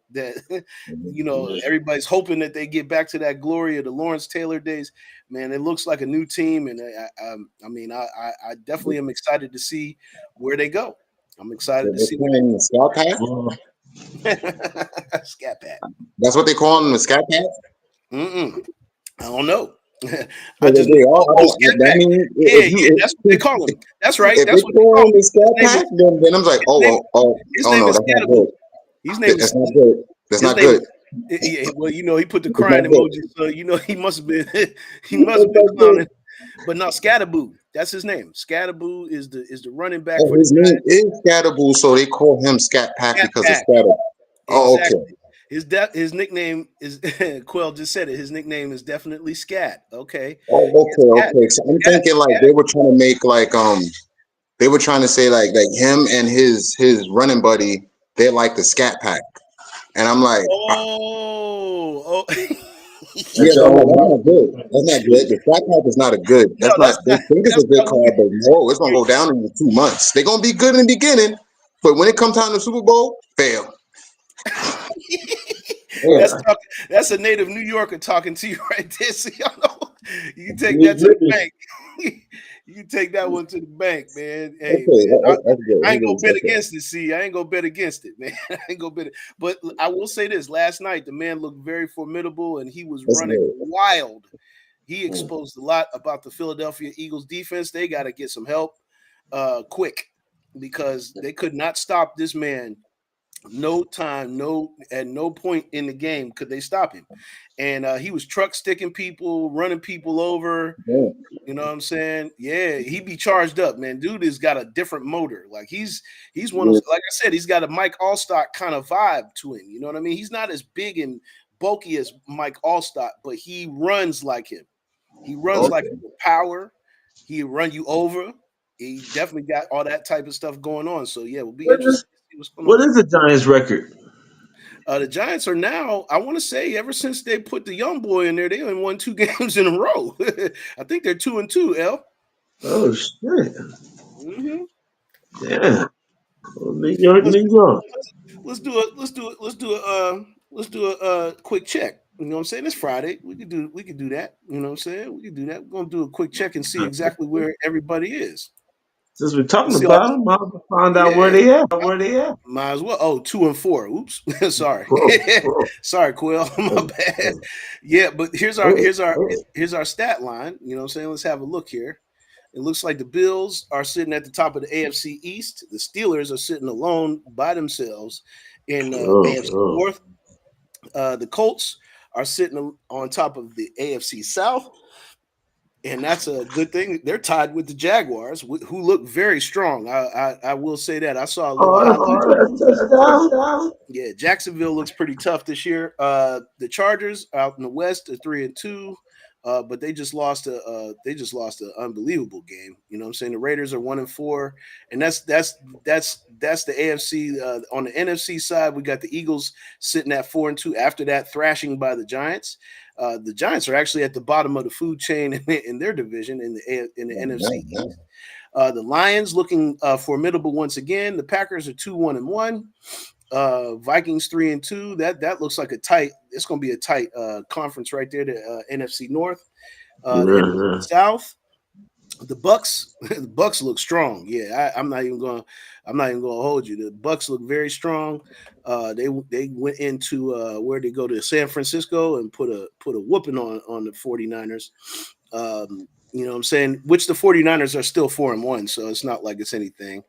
everybody's hoping that they get back to that glory of the Lawrence Taylor days. Man, it looks like a new team, and I mean, I definitely am excited to see where they go. I'm excited to They're see what calling him the Scat Pack. they Scat Pack. That's what they call him, the Scat Pack. I don't know. So I just know. they all. Scat That Pack. means Yeah, if yeah, you that's what they call him. That's right. if That's they what they call call him him. the Scat Pack, then I'm like, His name, his oh name no, is that's not good. Scatterboo. His name is That's not good. That's his not name good. is yeah, well, he put the It's not crying good. emoji, so he must have been It's not good. clowning. But no, Scatterboo. That's his name. Scatterboo is the running back Oh, for the his name Giants. is Scatterboo, so they call him Scat Pack Scat because of Pack. Scatter. Oh, okay. Exactly. His nickname is Quell just said it. His nickname is definitely Scat. Okay. Oh, Yeah, okay, Scat. okay. So I'm Scat. thinking like Scat. they were trying to make they were trying to say like him and his running buddy, they're like the Scat Pack. And I'm like, Oh, oh. yeah, but I'm like, that's not good. That's not good. The Scat Pack is not a good. No, That's not. that's They not. think it's a That's good not what card, but no, it's gonna go down in the 2 months. They're gonna be good in the beginning, but when it comes time to the Super Bowl, fail. that's Yeah. that's a native New Yorker talking to you right there. So y'all know you can take that to the Really? bank. You can take that one to the bank, man. Hey, Okay, man, that's good. I He ain't gonna is bet okay. against it. See, I ain't gonna bet against it, man. I ain't gonna bet it. But I will say this: last night, the man looked very formidable, and he was That's running good. wild. He Mm. exposed a lot about the Philadelphia Eagles defense. They got to get some help quick because they could not stop this man. No time, no at no point in the game could they stop him. And he was truck sticking people, running people over. Yeah. You know what I'm saying? Yeah, he be charged up, man. Dude has got a different motor. Like he's one of Yeah. those, like I said, he's got a Mike Allstott kind of vibe to him. You know what I mean? He's not as big and bulky as Mike Allstott, but he runs like him. He runs like Okay. him with power. He'll run you over. He definitely got all that type of stuff going on. So yeah, we'll be What interested is to see what's going on. what is the Giants' record? The Giants are now, I want to say, ever since they put the young boy in there, they only won 2 games in a row. I think they're 2-2. L. Oh shit! Mm-hmm. Yeah, well, New York, Let's New York. let's do a quick check. You know what I'm saying? It's Friday. We could do that. You know what I'm saying? We could do that. We're gonna do a quick check and see exactly where everybody is. Since we're talking Let's see all. about them, I'll find out where Yeah, they at. Where they at? might as well. Oh, 2-4. Oops. Sorry. Whoa, Sorry, Quill. My bad. Yeah, but here's our stat line. You know what I'm saying? Let's have a look here. It looks like the Bills are sitting at the top of the AFC East. The Steelers are sitting alone by themselves in oh, AFC oh. North. The Colts are sitting on top of the AFC South, and that's a good thing. They're tied with the Jaguars, who look very strong. I will say that. I saw a little Oh, highlight. that's touchdown. Yeah, Jacksonville looks pretty tough this year. The Chargers out in the West are 3-2, but they just lost an unbelievable game. You know what I'm saying? The Raiders are 1-4, and that's the AFC. On the NFC side, we got the Eagles sitting at 4-2 after that thrashing by the Giants. The Giants are actually at the bottom of the food chain in their division in the NFC East. The Lions looking formidable once again. The Packers are 2-1-1. Vikings 3-2. That looks like a tight. It's going to be a tight conference right there. The NFC North, the Yeah, NFC yeah. South. The Bucks, the Bucks look strong. Yeah, I'm not even going. I'm not even going to hold you. The Bucks look very strong. They went into where they go to San Francisco and put a whooping on the 49ers. You know what I'm saying? Which the 49ers are still 4-1, so it's not like it's anything.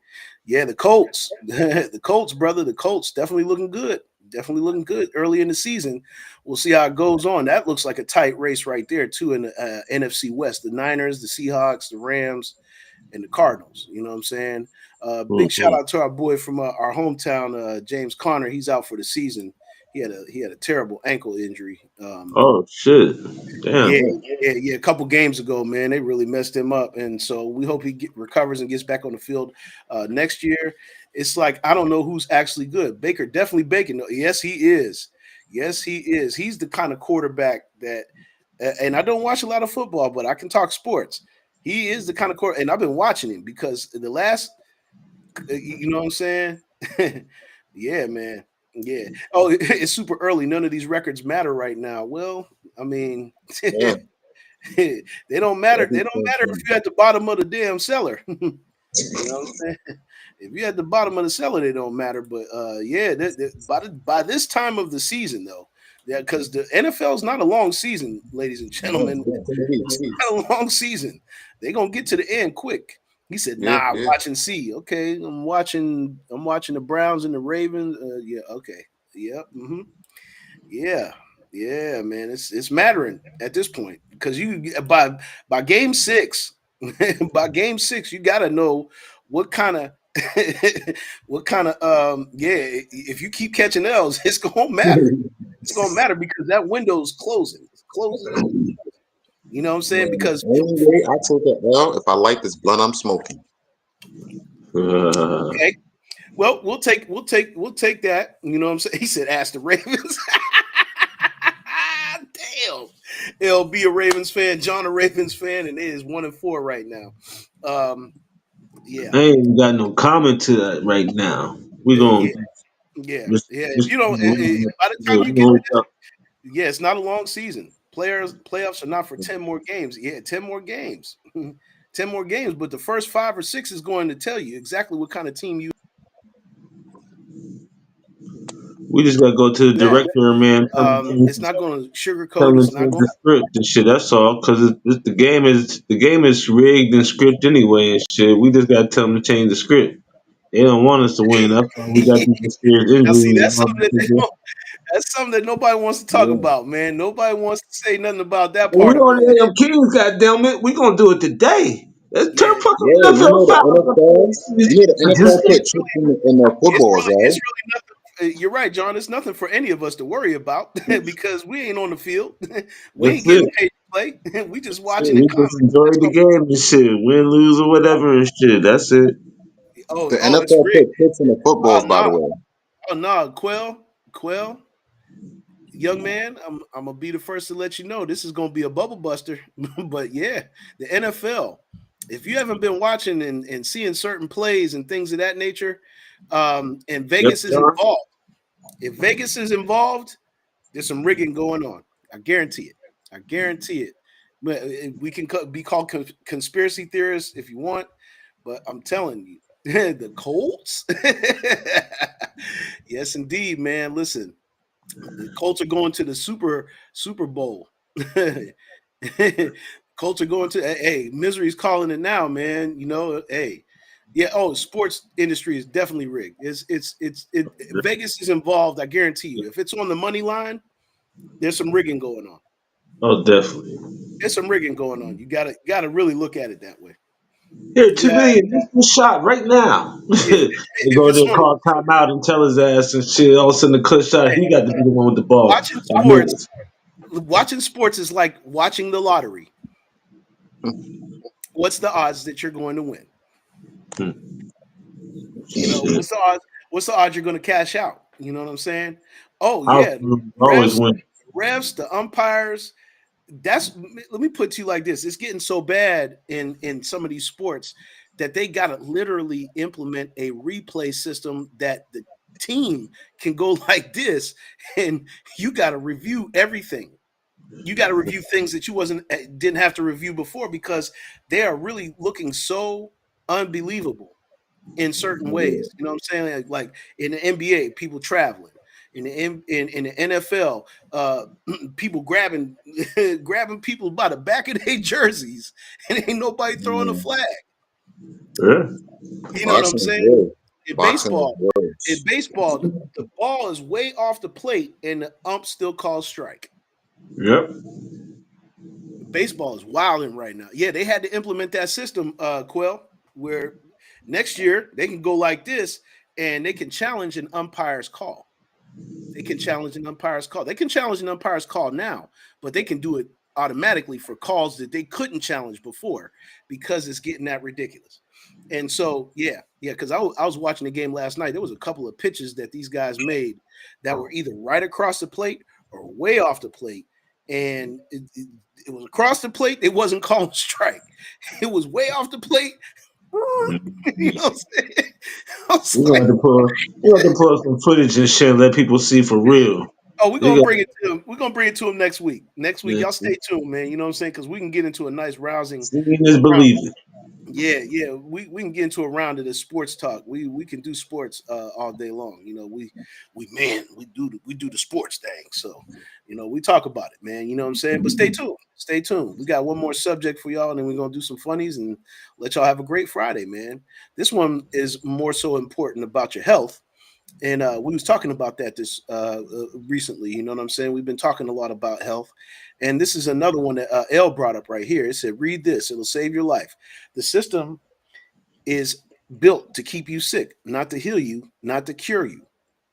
Yeah, the Colts, the Colts, brother, the Colts definitely looking good. Definitely looking good early in the season. We'll see how it goes on. That looks like a tight race right there, too, in the NFC West. The Niners, the Seahawks, the Rams, and the Cardinals. You know what I'm saying? Big shout Mhm. out to our boy from our hometown, James Conner. He's out for the season. He had a terrible ankle injury. Oh shit! Yeah, Damn. yeah. A couple games ago, man, they really messed him up, and so we hope recovers and gets back on the field next year. It's like I don't know who's actually good. Baker definitely Baker. No, yes, he is. Yes, he is. He's the kind of quarterback that, and I don't watch a lot of football, but I can talk sports. He is the kind of quarterback, and I've been watching him because the last, you know what I'm saying? Yeah, man. Yeah. Oh, it's super early. None of these records matter right now. Well, I mean, Yeah. they don't matter. They don't matter if you're at the bottom of the damn cellar. You know what I'm saying? If you're at the bottom of the cellar, they don't matter. But yeah, by this time of the season, though, yeah, because the NFL is not a long season, ladies and No, gentlemen. yeah, 10 weeks. It's not a long season. They're gonna get to the end quick. He said, Yeah, "Nah, yeah. watch and see." Okay, I'm watching. I'm watching the Browns and the Ravens. Yeah, okay, yep, yeah, yeah, man. It's mattering at this point because you by game six, by game six, you got to know what kind of what kind of yeah. If you keep catching L's, it's gonna matter. It's gonna matter because that window's closing. It's closing. You know what I'm saying? Man, Because the only way I take an L if I light this blunt I'm smoking. okay, well, we'll take that. You know what I'm saying? He said, "Ask the Ravens." Damn, LB a Ravens fan, John a Ravens fan, and it is 1-4 right now. Um, yeah, I ain't even got no comment to that right now. We yeah, gonna yeah, just, yeah. just You know, by the yeah, time we you get gonna to this, yeah, it's not a long season. Playoffs are not for 10 more games. Yeah, 10 more games. 10 more games, but the first 5 or 6 is going to tell you exactly what kind of team you we just gotta go to the at. director, man. It's not going to Tell sugarcoat. them to It's not change going. the script and shit. That's all. Because the game is rigged and script anyway and shit. We just gotta tell them to change the script. They don't want us to win. That's why we got these mysterious Now, see, injuries and that's all something this that they shit. don't, that's something that nobody wants to talk Yeah. about, man. Nobody wants to say nothing about that Well, we part of on it, the man. AM Kings, goddamn it. We gonna do it today. Let's Yeah, turn fucking Yeah, you know NFL the Falcons up NFL, to this you know the shit. it's NFL really, put it's chips really, in their footballs, it's right? really nothing. You're right, John. It's nothing for any of us to worry about because we ain't on the field. We That's ain't getting it. paid to play. We just Shit, watching we and just commenting. enjoy That's the all. game and shit. Win, lose, or whatever and shit. That's it. The Oh, it's NFL rigged. put chips in the footballs, by No, the way. no, Quell. Young man, I'm gonna be the first to let you know this is gonna be a bubble buster. But yeah, the NFL. If you haven't been watching and seeing certain plays and things of that nature, and Yep, Vegas is John. involved. If Vegas is involved, there's some rigging going on. I guarantee it. I guarantee it. But we can be called conspiracy theorists if you want, but I'm telling you, the Colts. Yes, indeed, man. Listen, the Colts are going to the Super Bowl. Colts are going to hey, misery's calling it now, man. You know, hey. Yeah, oh, sports industry is definitely rigged. Vegas is involved, I guarantee you. If it's on the money line, there's some rigging going on. Oh, definitely. There's some rigging going on. You gotta really look at it that way. Here, two Yeah, million. This is shot right now. yeah. They If go it's there, on call timeout, and tell his ass and shit. All of a sudden, the clutch shot. He got to be the one with the ball. watching I knew sports, it. watching sports is like watching the lottery. What's the odds that you're going to win? Hmm. You know, Shit. what's the odds you're going to cash out? You know what I'm saying? Oh I yeah, always refs, win. refs, the umpires. Let me put it to you like this: it's getting so bad in some of these sports that they got to literally implement a replay system that the team can go like this, and you got to review everything. You got to review things that you wasn't didn't have to review before because they are really looking so unbelievable in certain Yeah. ways. You know what I'm saying? Like in the NBA, people traveling. In the NFL, people grabbing people by the back of their jerseys, and ain't nobody throwing a Mm. flag. Yeah. You know what I'm Boxing is saying? worse. In Boxing is baseball, worse. the ball is way off the plate, and the ump still calls strike. Yep. Baseball is wilding right now. Yeah, they had to implement that system, Quell, where next year they can go like this and they can challenge an umpire's call. They can challenge an umpire's call. They can challenge an umpire's call now, but they can do it automatically for calls that they couldn't challenge before because it's getting that ridiculous. And so, yeah, because I was watching the game last night. There was a couple of pitches that these guys made that were either right across the plate or way off the plate. And it was across the plate. It wasn't called strike. It was way off the plate. You know what I'm saying? I was We gonna like, have to pull. We gonna have to pull some footage and shit. And let people see for real. oh, we're You gonna got. bring it to him. We're gonna bring it to him next week. Next week, Yeah. y'all stay tuned, man. You know what I'm saying? Because we can get into a nice rousing Seeing is round. believing. Yeah. We can get into a round of this sports talk. We can do sports all day long. We do the sports thing. So, we talk about it, man. You know what I'm saying? But stay tuned. Stay tuned. We got one more subject for y'all, and then we're gonna do some funnies and let y'all have a great Friday, man. This one is more so important about your health. And we was talking about that this recently. You know what I'm saying? We've been talking a lot about health, and this is another one that L brought up right here. It said, "Read this; it'll save your life." The system is built to keep you sick, not to heal you, not to cure you.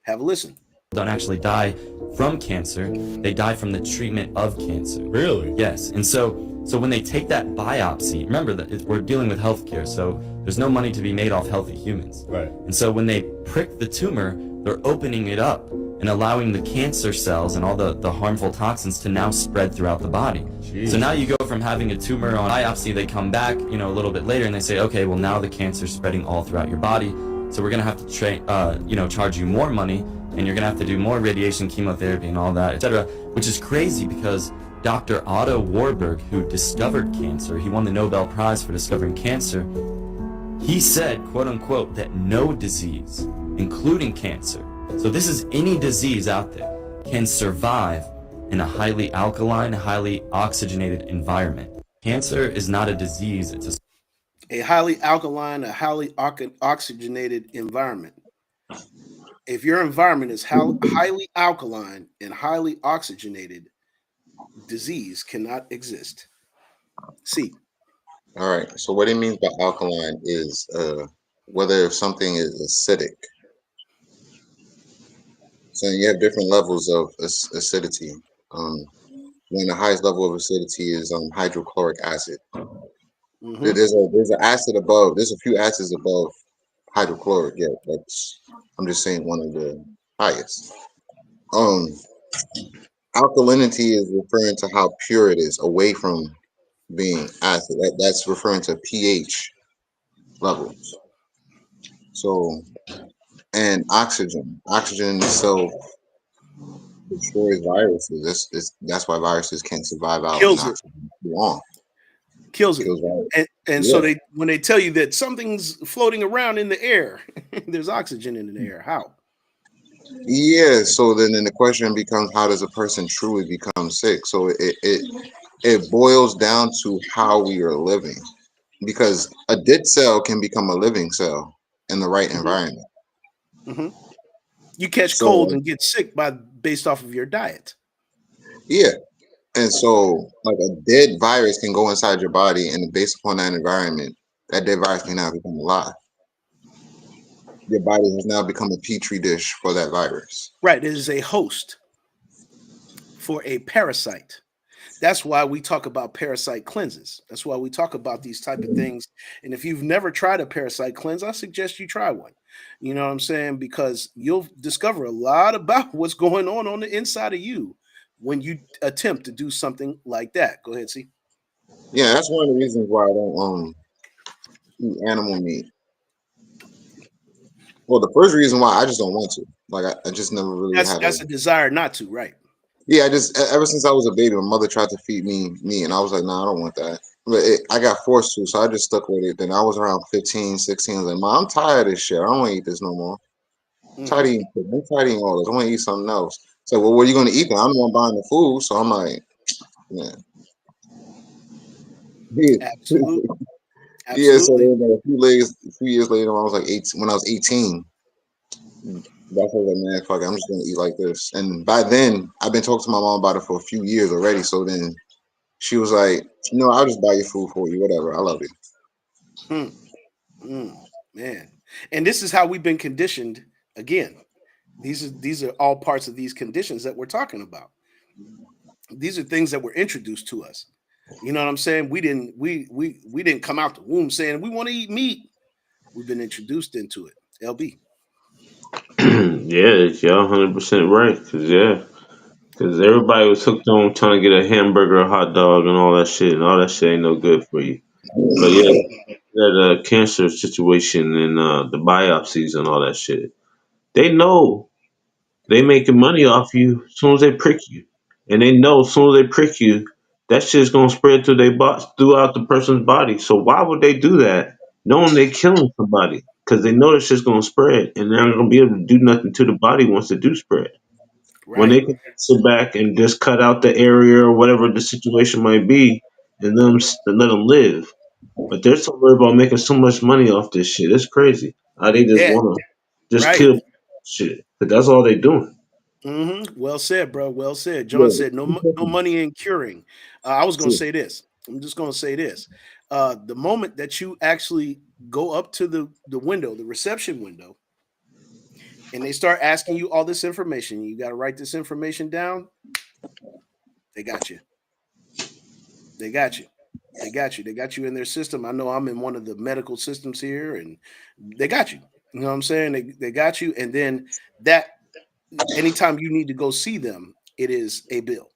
Have a listen. Don't actually die from cancer, they die from the treatment of cancer. Really? Yes. And so when they take that biopsy, remember that we're dealing with healthcare, so there's no money to be made off healthy humans. Right. And so when they prick the tumor, they're opening it up and allowing the cancer cells and all the harmful toxins to now spread throughout the body. Jeez. So now you go from having a tumor on biopsy, they come back, a little bit later and they say, okay, well now the cancer's spreading all throughout your body, so we're gonna have to charge you more money, and you're gonna have to do more radiation, chemotherapy, and all that, etc. Which is crazy because Dr. Otto Warburg, who discovered cancer, he won the Nobel Prize for discovering cancer. He said, quote unquote, that no disease, including cancer, so this is any disease out there, can survive in a highly alkaline, highly oxygenated environment. Cancer is not a disease, it's A highly alkaline, a highly oxygenated environment. If your environment is highly alkaline and highly oxygenated, disease cannot exist. See, All right. So what it means by alkaline is whether if something is acidic. So you have different levels of acidity. Um, when the highest level of acidity is hydrochloric acid. hmm There's an acid above. There's a few acids above hydrochloric. Yeah, that's. I'm just saying one of the highest. Um, Alkalinity is referring to how pure it is, away from being acid. That's referring to pH levels. So, and oxygen itself destroys viruses. That's why viruses can't survive out in kills it, oxygen too long. kills it. Kills virus. And so Yeah. when they tell you that something's floating around in the air, there's oxygen in the air. How? Yeah. So then the question becomes, how does a person truly become sick? So it boils down to how we are living, because a dead cell can become a living cell in the right hmm environment. hmm You catch So cold like, and get sick based off of your diet. yeah. And so, like a dead virus can go inside your body, and based upon that environment, that dead virus can now become alive. Your body has now become a petri dish for that virus. Right. It is a host for a parasite. That's why we talk about parasite cleanses. That's why we talk about these type of things. And if you've never tried a parasite cleanse, I suggest you try one. You know what I'm saying? Because you'll discover a lot about what's going on the inside of you when you attempt to do something like that. Go ahead, see. Yeah, that's one of the reasons why I don't eat animal meat. Well, the first reason why I just don't want to. Like I just never really had a. That's a desire not to, right? Yeah, I just ever since I was a baby, my mother tried to feed me meat, and I was like, no, I don't want that. But I got forced to, so I just stuck with it. Then I was around 15, 16. I was like, Mom, I'm tired of this shit. I don't want to eat this no more. hmm I'm tired of eating all this. I want to eat something else. So, well, what are you going to eat then? I'm the one buying the food. So I'm like, yeah. Absolutely. Yeah, so Absolutely. then a few years later, when I was like 18, when I was 18, that's when I was like, man, fuck it, I'm just gonna eat like this. And by then, I've been talking to my mom about it for a few years already. So then she was like, no, I'll just buy your food for you, whatever. I love you. Hmm. Mm. Man. And this is how we've been conditioned again. These are all parts of these conditions that we're talking about. These are things that were introduced to us. You know what I'm saying? We didn't come out the womb saying we want to eat meat. We've been introduced into it. LB. Yeah, y'all 100% right. Cause everybody was hooked on trying to get a hamburger, a hot dog, and all that shit, and all that shit ain't no good for you. But yeah, that cancer situation and the biopsies and all that shit, they know they making money off you as soon as they prick you, and they know as soon as they prick you, that shit's gonna spread to their throughout the person's body. So why would they do that, knowing they killing somebody? Because they know that shit's gonna spread, and they're not gonna be able to do nothing to the body once it do spread. When Right. they can sit back and just cut out the area or whatever the situation might be, and let them live. But they're so worried about making so much money off this shit. It's crazy. How they just Yeah. want to just Right. kill shit. But that's all they doing. Well said, bro. Well said. John Yeah. said, "No, no money in curing." I was going to True. say this. I'm just going to say this. The moment that you actually go up to the window, the reception window, and they start asking you all this information, you got to write this information down. They got you. They got you. They got you. They got you in their system. I know I'm in one of the medical systems here, and they got you. You know what I'm saying? They got you, and then that anytime you need to go see them, it is a bill.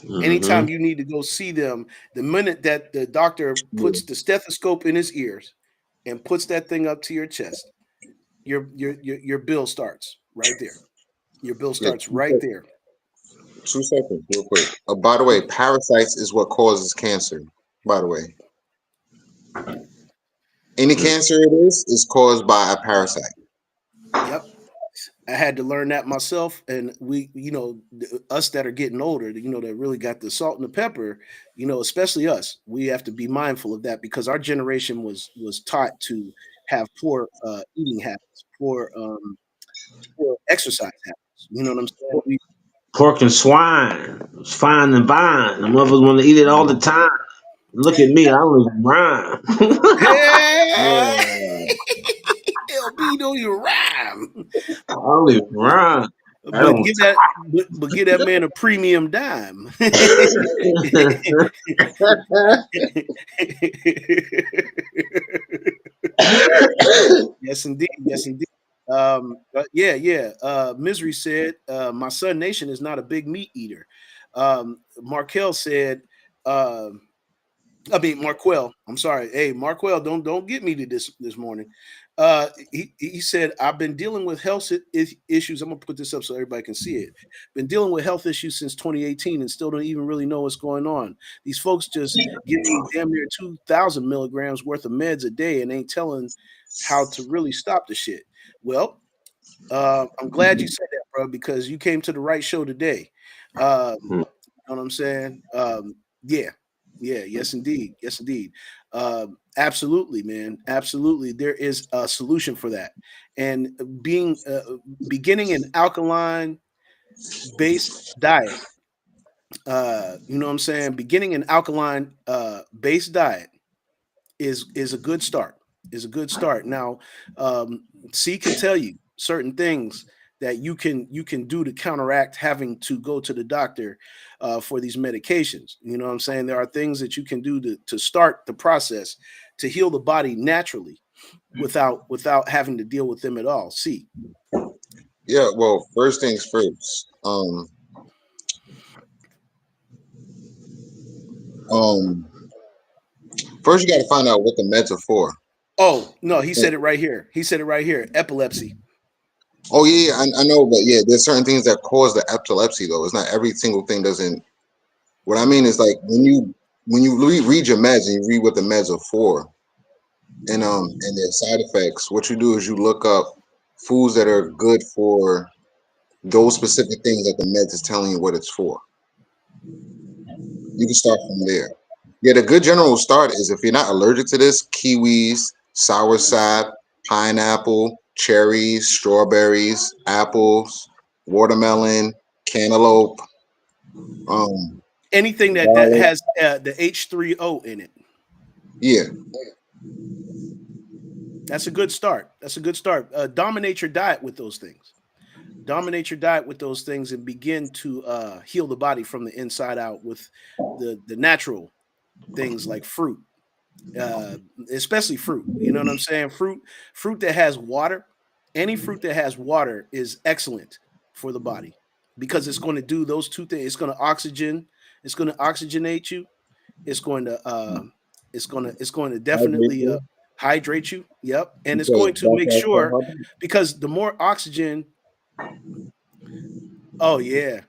Hmm. Anytime you need to go see them, the minute that the doctor puts the stethoscope in his ears and puts that thing up to your chest, your bill starts right there. Your bill Yeah, starts right there. 2 seconds, real quick. By the way, parasites is what causes cancer. By the way, any cancer it is caused by a parasite. Yep. I had to learn that myself, and we, us that are getting older, that really got the salt and the pepper, especially us, we have to be mindful of that because our generation was taught to have poor eating habits, poor exercise habits. You know what I'm saying? Pork and swine. It's fine and fine. The mothers want to eat it all the time. Look at me. I don't even rhyme. Hey, Yeah. LB, don't you rhyme? I don't even rhyme. I But don't. but give that man a premium dime. Yes, indeed. Yes, indeed. But yeah. Misery said, "My son Nation is not a big meat eater." Markel said, uh, I mean Marquell. I'm sorry. Hey, Marquell, don't get me to this morning. He said I've been dealing with health issues. I'm gonna put this up so everybody can see it. Been dealing with health issues since 2018 and still don't even really know what's going on. These folks just give me damn near 2,000 milligrams worth of meds a day and ain't telling how to really stop the shit. Well, I'm glad you said that, bro, because you came to the right show today. You know what I'm saying? Yeah, yes, indeed, yes, indeed. Absolutely, man, absolutely. There is a solution for that, and beginning an alkaline based diet. You know what I'm saying? Beginning an alkaline based diet is a good start. Is a good start. Now, C can tell you certain things that you can do to counteract having to go to the doctor for these medications. You know what I'm saying? There are things that you can do to start the process to heal the body naturally without having to deal with them at all. C. Yeah, well, first things first. Um, First you got to find out what the meds are for. Oh no, he said it right here. He said it right here. Epilepsy. Oh yeah, I know, but yeah, there's certain things that cause the epilepsy though. It's not every single thing doesn't. What I mean is like when you read your meds and you read what the meds are for, and their side effects. What you do is you look up foods that are good for those specific things that the meds is telling you what it's for. You can start from there. Yeah, the good general start is if you're not allergic to this, kiwis, sour sap, pineapple, cherries, strawberries, apples, watermelon, cantaloupe, um, Anything that garlic. has the H3O in it. Yeah, That's a good start. That's a good start. Dominate your diet with those things. Dominate your diet with those things and begin to heal the body from the inside out with the natural things like fruit, uh, especially fruit. You know what I'm saying? Fruit that has water. Any fruit that has water is excellent for the body because it's going to do those two things. It's going to oxygen. It's going to oxygenate you. It's going to it's going to definitely hydration, hydrate you. Yep, and it's because going to that's make why it's sure called hydration. because the more oxygen. Oh yeah.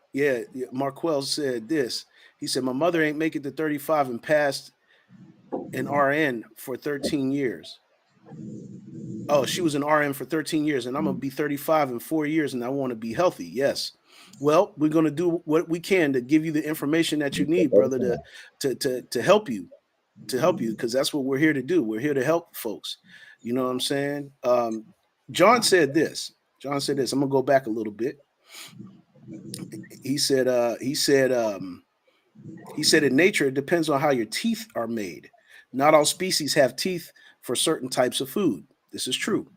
Marquell said this. He said, my mother ain't make it to 35 and passed an RN for 13 years. Oh, she was an RN for 13 years, and I'm gonna be 35 in 4 years, and I want to be healthy. Yes. Well, we're gonna do what we can to give you the information that you need, brother, to help you, because that's what we're here to do. We're here to help folks. You know what I'm saying? John said this. John said this. I'm gonna go back a little bit. He said, he said, in nature, it depends on how your teeth are made. Not all species have teeth for certain types of food. This is true.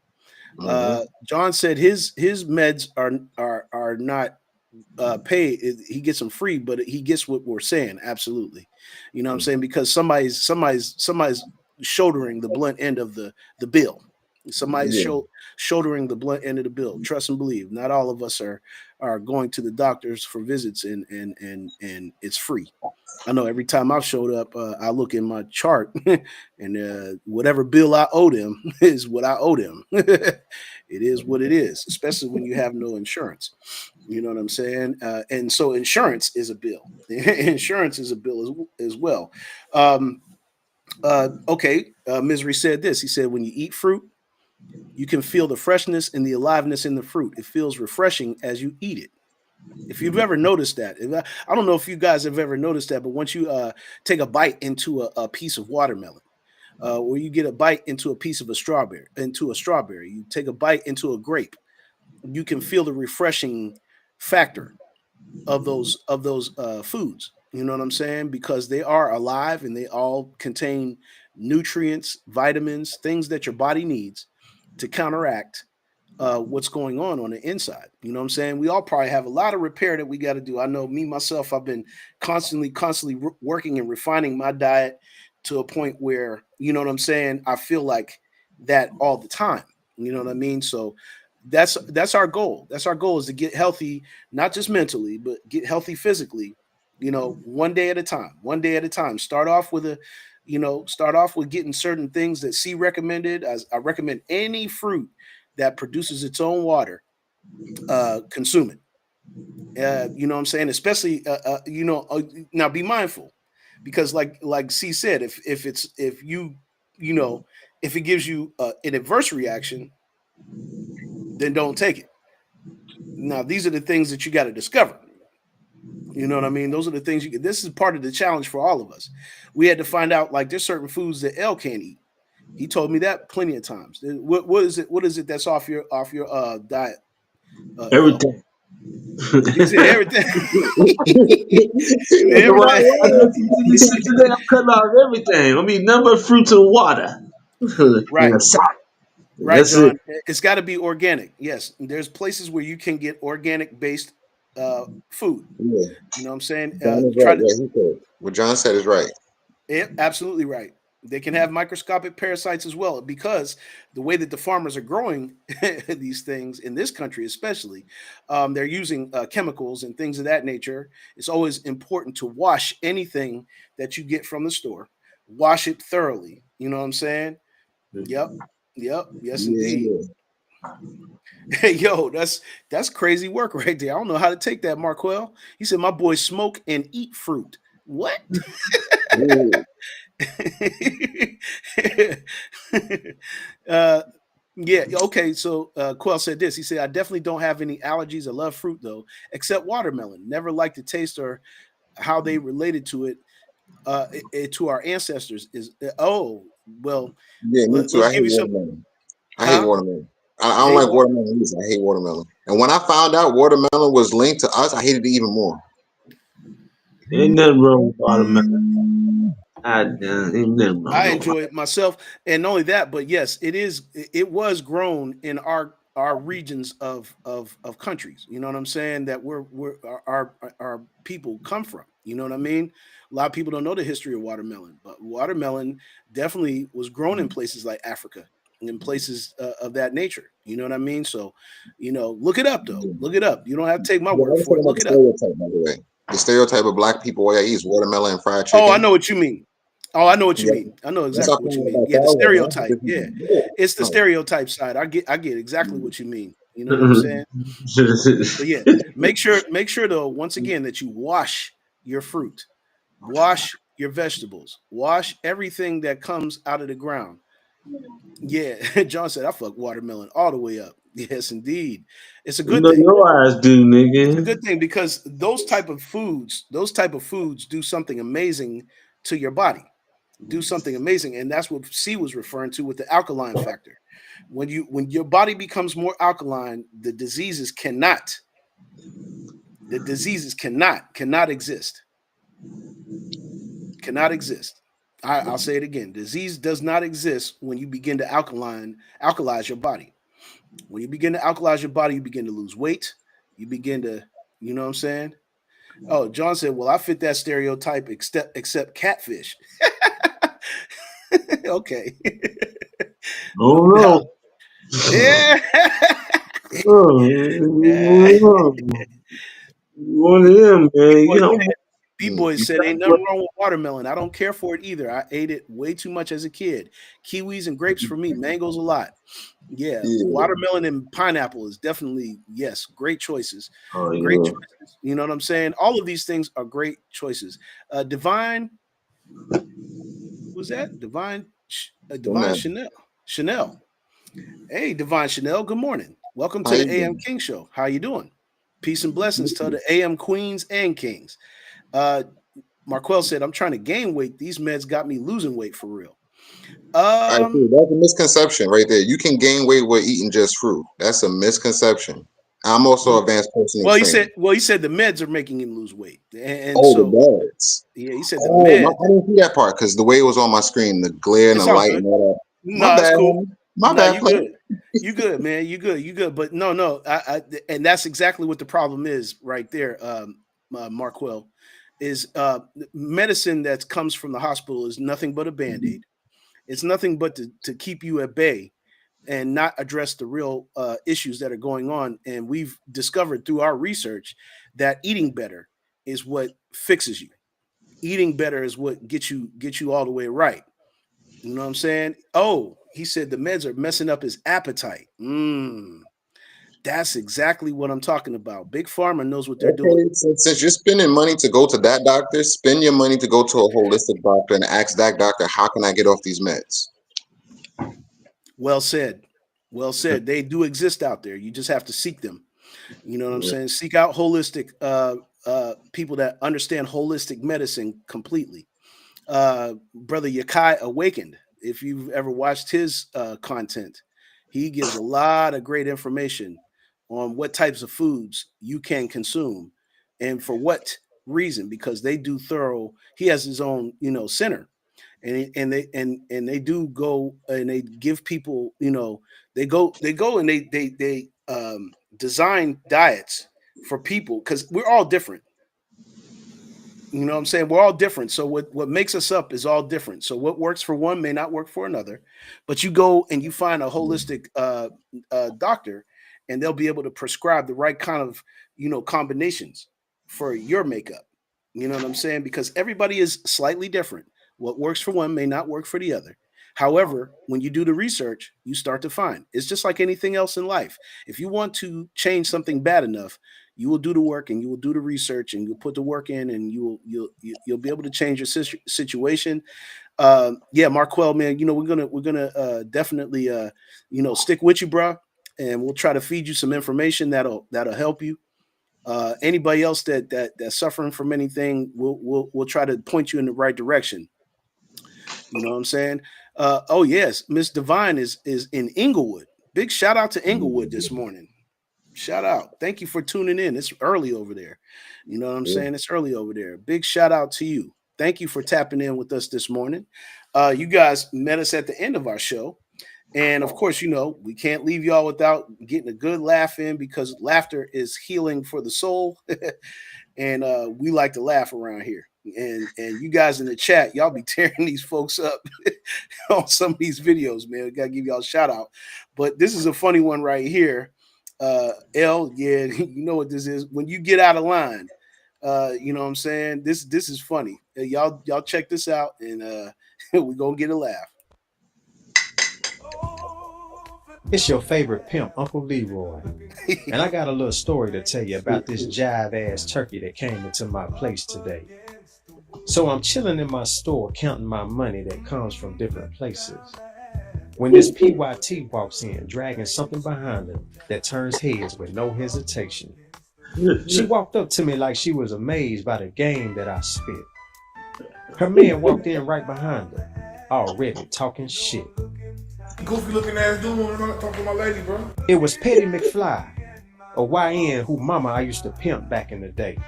Mhm. John said his meds are not paid. He gets them free, but he gets what we're saying. Absolutely, you know what I'm saying, because somebody's shouldering the blunt end of the bill. Somebody's Yeah. shouldering the blunt end of the bill. Trust and believe. Not all of us are going to the doctors for visits and it's free. I know every time I've showed up, I look in my chart, and whatever bill I owe them is what I owe them. It is what it is, especially when you have no insurance. You know what I'm saying? And so insurance is a bill. Insurance is a bill as well. Um, okay, Misery said this. He said, when you eat fruit, you can feel the freshness and the aliveness in the fruit. It feels refreshing as you eat it. If you've ever noticed that, I don't know if you guys have ever noticed that, but once you take a bite into a piece of watermelon, or you get a bite into a piece of a strawberry, you take a bite into a grape, you can feel the refreshing factor of those foods. You know what I'm saying? Because they are alive and they all contain nutrients, vitamins, things that your body needs to counteract what's going on the inside. You know what I'm saying? We all probably have a lot of repair that we got to do. I know me myself, I've been constantly working and refining my diet to a point where, you know what I'm saying, I feel like that all the time. You know what I mean? So that's our goal. That's our goal, is to get healthy, not just mentally, but get healthy physically, one day at a time. One day at a time. Start off with getting certain things that C recommended. As I recommend any fruit that produces its own water, consume it. You know what I'm saying? Especially, now be mindful, because like C said, if it gives you an adverse reaction, then don't take it. Now these are the things that you got to discover. You know what I mean? Those are the things this is part of the challenge for all of us. We had to find out, like, there's certain foods that L can't eat. He told me that plenty of times. What is it? What is it that's off your diet? L. Everything. He said everything. Why, Everything. you said today I'm cutting out everything. I mean, number of fruits and water. Right. And a salad. Right, That's it. John. It's got to be organic. Yes, there's places where you can get organic based food. Yeah. You know what I'm saying? John is Try right. to. What he said. What John said is right. Absolutely right. They can have microscopic parasites as well, because the way that the farmers are growing these things in this country, especially, they're using chemicals and things of that nature. It's always important to wash anything that you get from the store. Wash it thoroughly. You know what I'm saying? Yep. Yep. Yes, indeed. Yeah. Hey, yo, that's crazy work right there. I don't know how to take that, Marquell. He said my boys smoke and eat fruit. What? Yeah. uh, yeah, okay. So Quell said this. He said, I definitely don't have any allergies. I love fruit though, except watermelon. Never liked the taste or how they related to it, to our ancestors. Oh, well, Yeah, me too. let's I give hate you some. watermelon. I hate Huh? watermelon. I don't Hate like water? watermelon either. I hate watermelon. And when I found out watermelon was linked to us, I hated it even more. Ain't nothing wrong with watermelon. Ain't nothing wrong I with watermelon. enjoy it myself, and not only that, but yes, it is. It was grown in our regions of countries. You know what I'm saying? That our people come from. You know what I mean? A lot of people don't know the history of watermelon, but watermelon definitely was grown in places like Africa, in places of that nature. You know what I mean? So, look it up though. Yeah. Look it up. You don't have to take my Yeah, I word was for talking it. about Look the it up. stereotype, by the way. The stereotype of black people all they eat is watermelon and fried Oh, I chicken. know what you mean. Oh, I know what you Yeah. mean. I know Once I exactly what you found out mean. about Yeah, that, the I was like, man, stereotype. this Yeah. is good. It's the No. stereotype side. I get exactly what you mean. You know what I'm saying? But yeah, make sure though, once again, that you wash your fruit. Wash your vegetables. Wash everything that comes out of the ground. Yeah, John said I fuck watermelon all the way up. Yes, indeed. It's a You good know thing. your ass do, It's a nigga. good thing because those type of foods do something amazing to your body. Do something amazing, and that's what C was referring to with the alkaline factor. When your body becomes more alkaline, the diseases cannot exist. Cannot exist. I'll say it again. Disease does not exist when you begin to alkalize your body. When you begin to alkalize your body, you begin to lose weight. You begin to, you know what I'm saying? Oh, John said, "Well, I fit that stereotype except catfish." Okay, Oh no doubt. no. Yeah, yeah. One of them, man. B-boy You know, said, B-boy You said, "Ain't nothing wrong with watermelon. I don't care for it either. I ate it way too much as a kid. Kiwis and grapes for me. Mangoes a lot. Yeah, yeah, watermelon and pineapple is definitely yes, great choices. oh Great yeah. choices. You know what I'm saying? All of these things are great choices. Divine, who's that? yeah, Divine man. Chanel. Chanel. Hey, Divine Chanel. Good morning. Welcome How to you the AM doing? King Show. How you doing? Peace and blessings to the AM Queens and Kings. Uh, Marquel said, "I'm trying to gain weight. These meds got me losing weight for real." I Um, see. That's a misconception right there. You can gain weight with eating just fruit. That's a misconception. I'm also advanced personal well, he trainer. said, well, he said the meds are making him lose weight, and Oh, the so bags. yeah, he said the Oh, meds. I didn't see that part because the way it was on my screen, the glare and the It's all light good. and all that. My No, it's bad, cool. homie. My No, bad, you player. good. You good, man. You good. You good. But no, no. And that's exactly what the problem is right there, Marquel, is medicine that comes from the hospital is nothing but a band-aid. It's nothing but to keep you at bay and not address the real issues that are going on. And we've discovered through our research that eating better is what fixes you. Eating better is what gets you all the way right. You know what I'm saying? Oh, he said the meds are messing up his appetite. That's exactly what I'm talking about. Big Pharma knows what they're doing. Okay, since you're spending money to go to that doctor, spend your money to go to a holistic doctor and ask that doctor, how can I get off these meds? Well said. Well said. They do exist out there. You just have to seek them. You know what I'm Yeah. saying? Seek out holistic people that understand holistic medicine completely. Brother Yakai Awakened, if you've ever watched his content, he gives a lot of great information on what types of foods you can consume and for what reason, because they do thorough, he has his own, center. And they do go and they give people, they go and they design diets for people because we're all different. You know what I'm saying? We're all different. So what makes us up is all different. So what works for one may not work for another. But you go and you find a holistic doctor, and they'll be able to prescribe the right kind of combinations for your makeup. You know what I'm saying? Because everybody is slightly different. What works for one may not work for the other. However, when you do the research, you start to find it's just like anything else in life. If you want to change something bad enough, you will do the work and you will do the research and you'll put the work in and you'll be able to change your situation. Yeah, Marquel, man, we're gonna definitely stick with you, bro, and we'll try to feed you some information that'll help you. Anybody else that's suffering from anything, we'll try to point you in the right direction. You know what I'm saying? Oh yes, Miss Divine is in Inglewood. Big shout out to Inglewood this morning. Shout out. Thank you for tuning in. It's early over there. You know what I'm Yeah. saying? It's early over there. Big shout out to you. Thank you for tapping in with us this morning. You guys met us at the end of our show. And of course, we can't leave y'all without getting a good laugh in because laughter is healing for the soul. And we like to laugh around here. And you guys in the chat, y'all be tearing these folks up on some of these videos, man. We gotta give y'all a shout out. But this is a funny one right here. L, yeah, you know what this is. When you get out of line, you know what I'm saying? This is funny. Y'all check this out and we're gonna get a laugh. It's your favorite pimp, Uncle Leroy. And I got a little story to tell you about this jive ass turkey that came into my place today. So I'm chilling in my store counting my money that comes from different places. When this PYT walks in, dragging something behind her that turns heads with no hesitation. She walked up to me like she was amazed by the game that I spit. Her man walked in right behind her, already talking shit. Goofy looking ass dude when I talk to my lady, bro. It was Petty McFly, a YN who mama I used to pimp back in the day.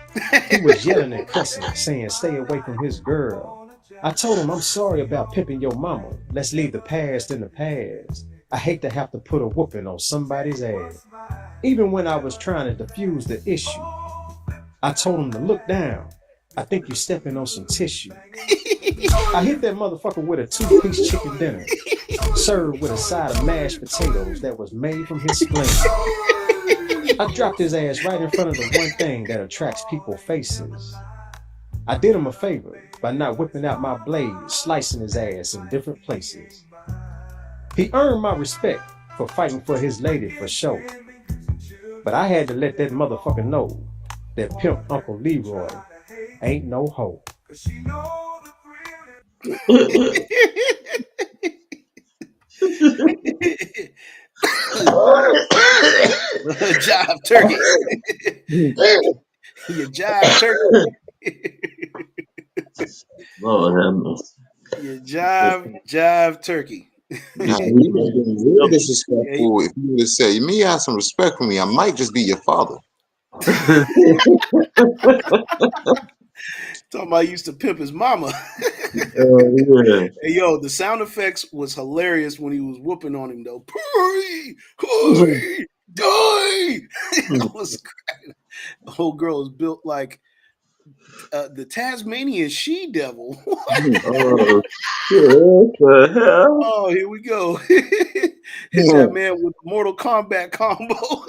He was yelling and cussing, saying stay away from his girl. I told him I'm sorry about pimping your mama. Let's leave the past in the past. I hate to have to put a whooping on somebody's ass. Even when I was trying to defuse the issue, I told him to look down. I think you're stepping on some tissue. I hit that motherfucker with a 2-piece chicken dinner, served with a side of mashed potatoes that was made from his spleen. I dropped his ass right in front of the one thing that attracts people's faces. I did him a favor by not whipping out my blade, slicing his ass in different places. He earned my respect for fighting for his lady for sure. But I had to let that motherfucker know that Pimp Uncle Leroy ain't no hoe. Jive turkey. You jive turkey. Lord, You jive turkey. Nah, you was being real disrespectful. If you would have said, "Me, have some respect for me," I might just be your father. Talking about I used to pimp his mama. yeah. Hey, yo, the sound effects was hilarious when he was whooping on him though. Hurry, hurry, die! I was cracking. The whole girl is built like the Tasmanian she devil. Oh, what the hell? Oh, here we go. It's that man with the Mortal Kombat combo.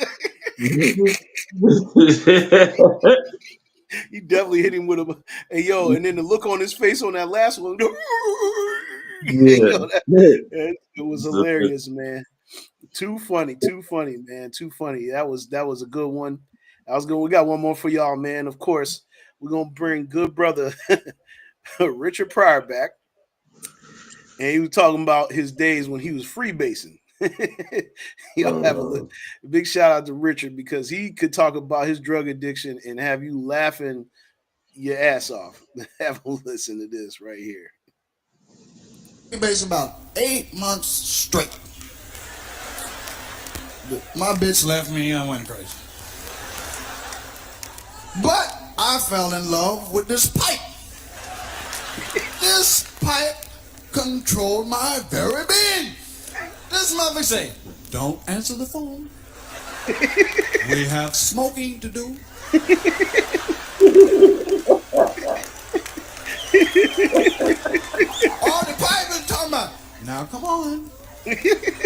He definitely hit him with a hey yo, and then the look on his face on that last one. Yo, yeah. it was hilarious, man. Too funny, man. Too funny. That was a good one. I was going. We got one more for y'all, man. Of course, we're gonna bring good brother Richard Pryor back, and he was talking about his days when he was freebasing. Y'all have a big shout out to Richard because he could talk about his drug addiction and have you laughing your ass off. Have a listen to this right here. Freebase about 8 months straight. My bitch left me, I went crazy. But I fell in love with this pipe. This pipe controlled my very being. This mother say, don't answer the phone. We have smoking to do. All the pipe is talking about, now come on.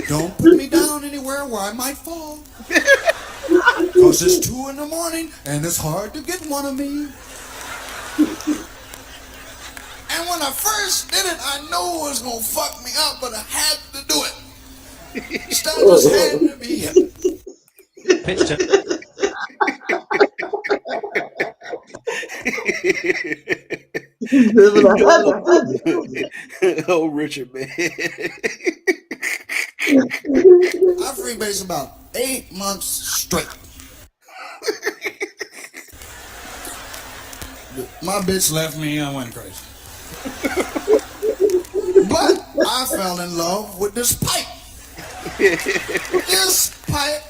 Don't put me down anywhere where I might fall. Cause it's 2 in the morning and it's hard to get one of me. And when I first did it, I know it was gonna fuck me up, but I had to do it. Stuff just had to be here. Oh, Richard, man. I freebase about 8 months straight. My bitch left me, I went crazy. But I fell in love with this pipe. This pipe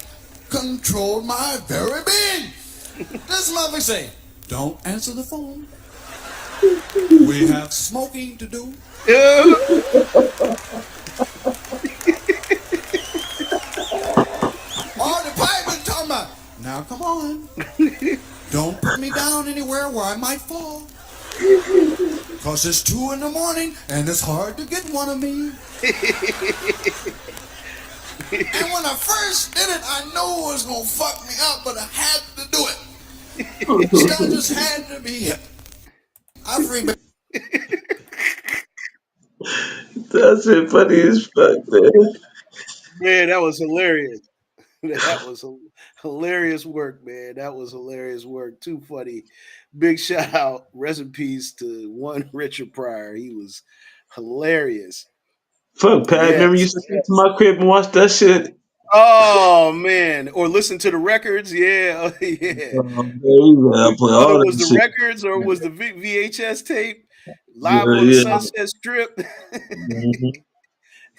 controlled my very being. This mother say, don't answer the phone. We have smoking to do. All the pipe is talking about, now come on. Don't put me down anywhere where I might fall. Cause it's 2 in the morning and it's hard to get one of me. And when I first did it, I know it was gonna fuck me up, but I had to do it. Stuff just had to be here. I freebase. That's it funny as fuck, man. Man, that was hilarious. That was hilarious work, man. That was hilarious work. Too funny. Big shout out, rest in peace to one Richard Pryor. He was hilarious. Fuck, Pat. Remember you Yes. used to come to my crib and watch that shit? Oh man. Or listen to the records. Yeah. Oh, yeah. I play Whether all it was that the shit. records or it was the VHS tape, live Yeah, on the yeah. Sunset Strip. Mm-hmm.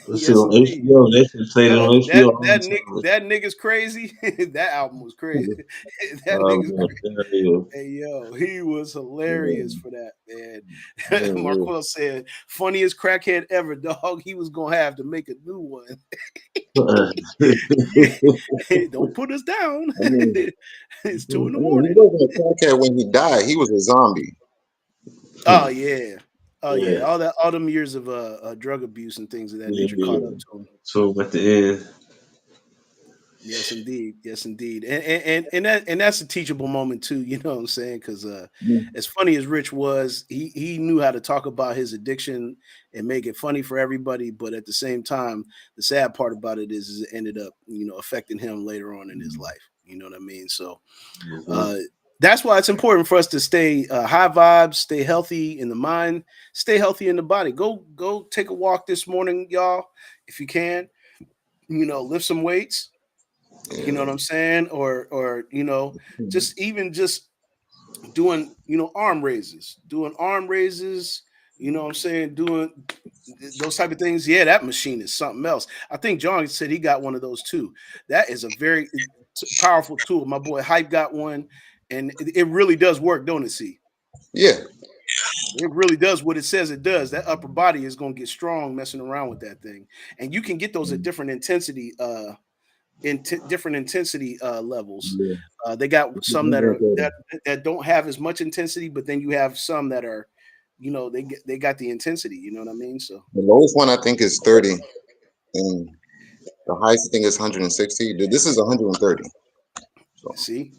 That shit Yes, on indeed. HBO. That shit played on HBO all the time. That nigga's crazy. That album was crazy. That nigga's Man, crazy. there it is. Hey yo, he was hilarious for that, man. Yeah, Marquel said, funniest crackhead ever, dog. He was gonna have to make a new one. yeah. Don't put us down. I mean, It's I 2 in the mean, he morning. wasn't a crackhead when he died. He was a zombie. Oh yeah. Oh yeah. Yeah, All them years of drug abuse and things of that yeah, nature caught yeah. up to him. So at the end, Yes, indeed. Yes, indeed. And that's a teachable moment too. You know what I'm saying? Because mm, as funny as Rich was, he knew how to talk about his addiction and make it funny for everybody. But at the same time, the sad part about it is it ended up affecting him later on in his life. You know what I mean? So mhm, uh, that's why it's important for us to stay high vibes, stay healthy in the mind, stay healthy in the body. Go take a walk this morning, y'all, if you can. Lift some weights, you know Yeah. what I'm saying? Or just even just doing, doing arm raises, you know what I'm saying? Doing those type of things. Yeah, that machine is something else. I think John said he got one of those too. That is a very powerful tool. My boy Hype got one, and it really does work, don't it? See, Yeah. it really does what it says it does. That upper body is going to get strong messing around with that thing, and you can get those at different intensity different intensity levels. yeah. They got some that are Mhm. that don't have as much intensity, but then you have some that are, they got the intensity. You know what I mean? So The lowest one I think is 30, and the highest I think is 160. Dude, this is 130. So see,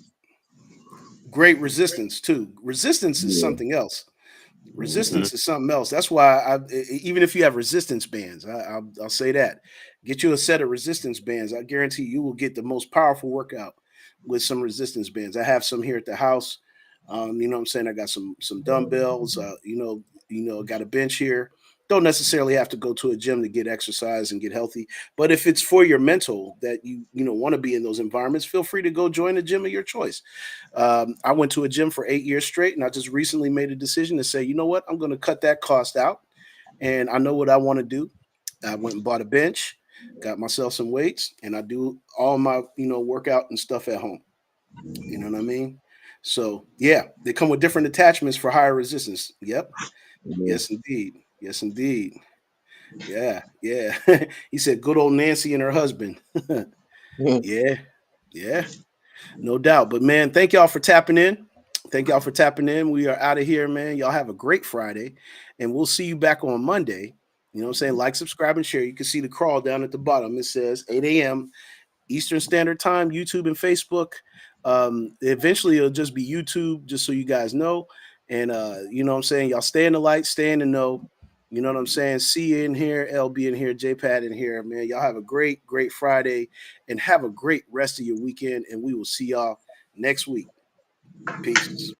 great resistance too. Resistance is yeah. something else. Mhm. Resistance is something else. That's why even if you have resistance bands, I'll say that. Get you a set of resistance bands. I guarantee you will get the most powerful workout with some resistance bands. I have some here at the house. You know what I'm saying? I got some dumbbells. Got a bench here. Don't necessarily have to go to a gym to get exercise and get healthy. But if it's for your mental that you want to be in those environments, feel free to go join a gym of your choice. I went to a gym for 8 years straight, and I just recently made a decision to say, you know what, I'm going to cut that cost out, and I know what I want to do. I went and bought a bench, got myself some weights, and I do all my workout and stuff at home. You know what I mean? So yeah, they come with different attachments for higher resistance. Yep. Yeah. Yes, indeed. Yes, indeed. Yeah, yeah. He said, "Good old Nancy and her husband." Yeah, yeah. No doubt. But man, thank y'all for tapping in. Thank y'all for tapping in. We are out of here, man. Y'all have a great Friday. And we'll see you back on Monday. You know what I'm saying? Like, subscribe, and share. You can see the crawl down at the bottom. It says 8 a.m. Eastern Standard Time, YouTube and Facebook. Eventually it'll just be YouTube, just so you guys know. And you know what I'm saying? Y'all stay in the light, stay in the know. You know what I'm saying? C in here, LB in here, JPad in here, man. Y'all have a great, great Friday and have a great rest of your weekend. And we will see y'all next week. Peace.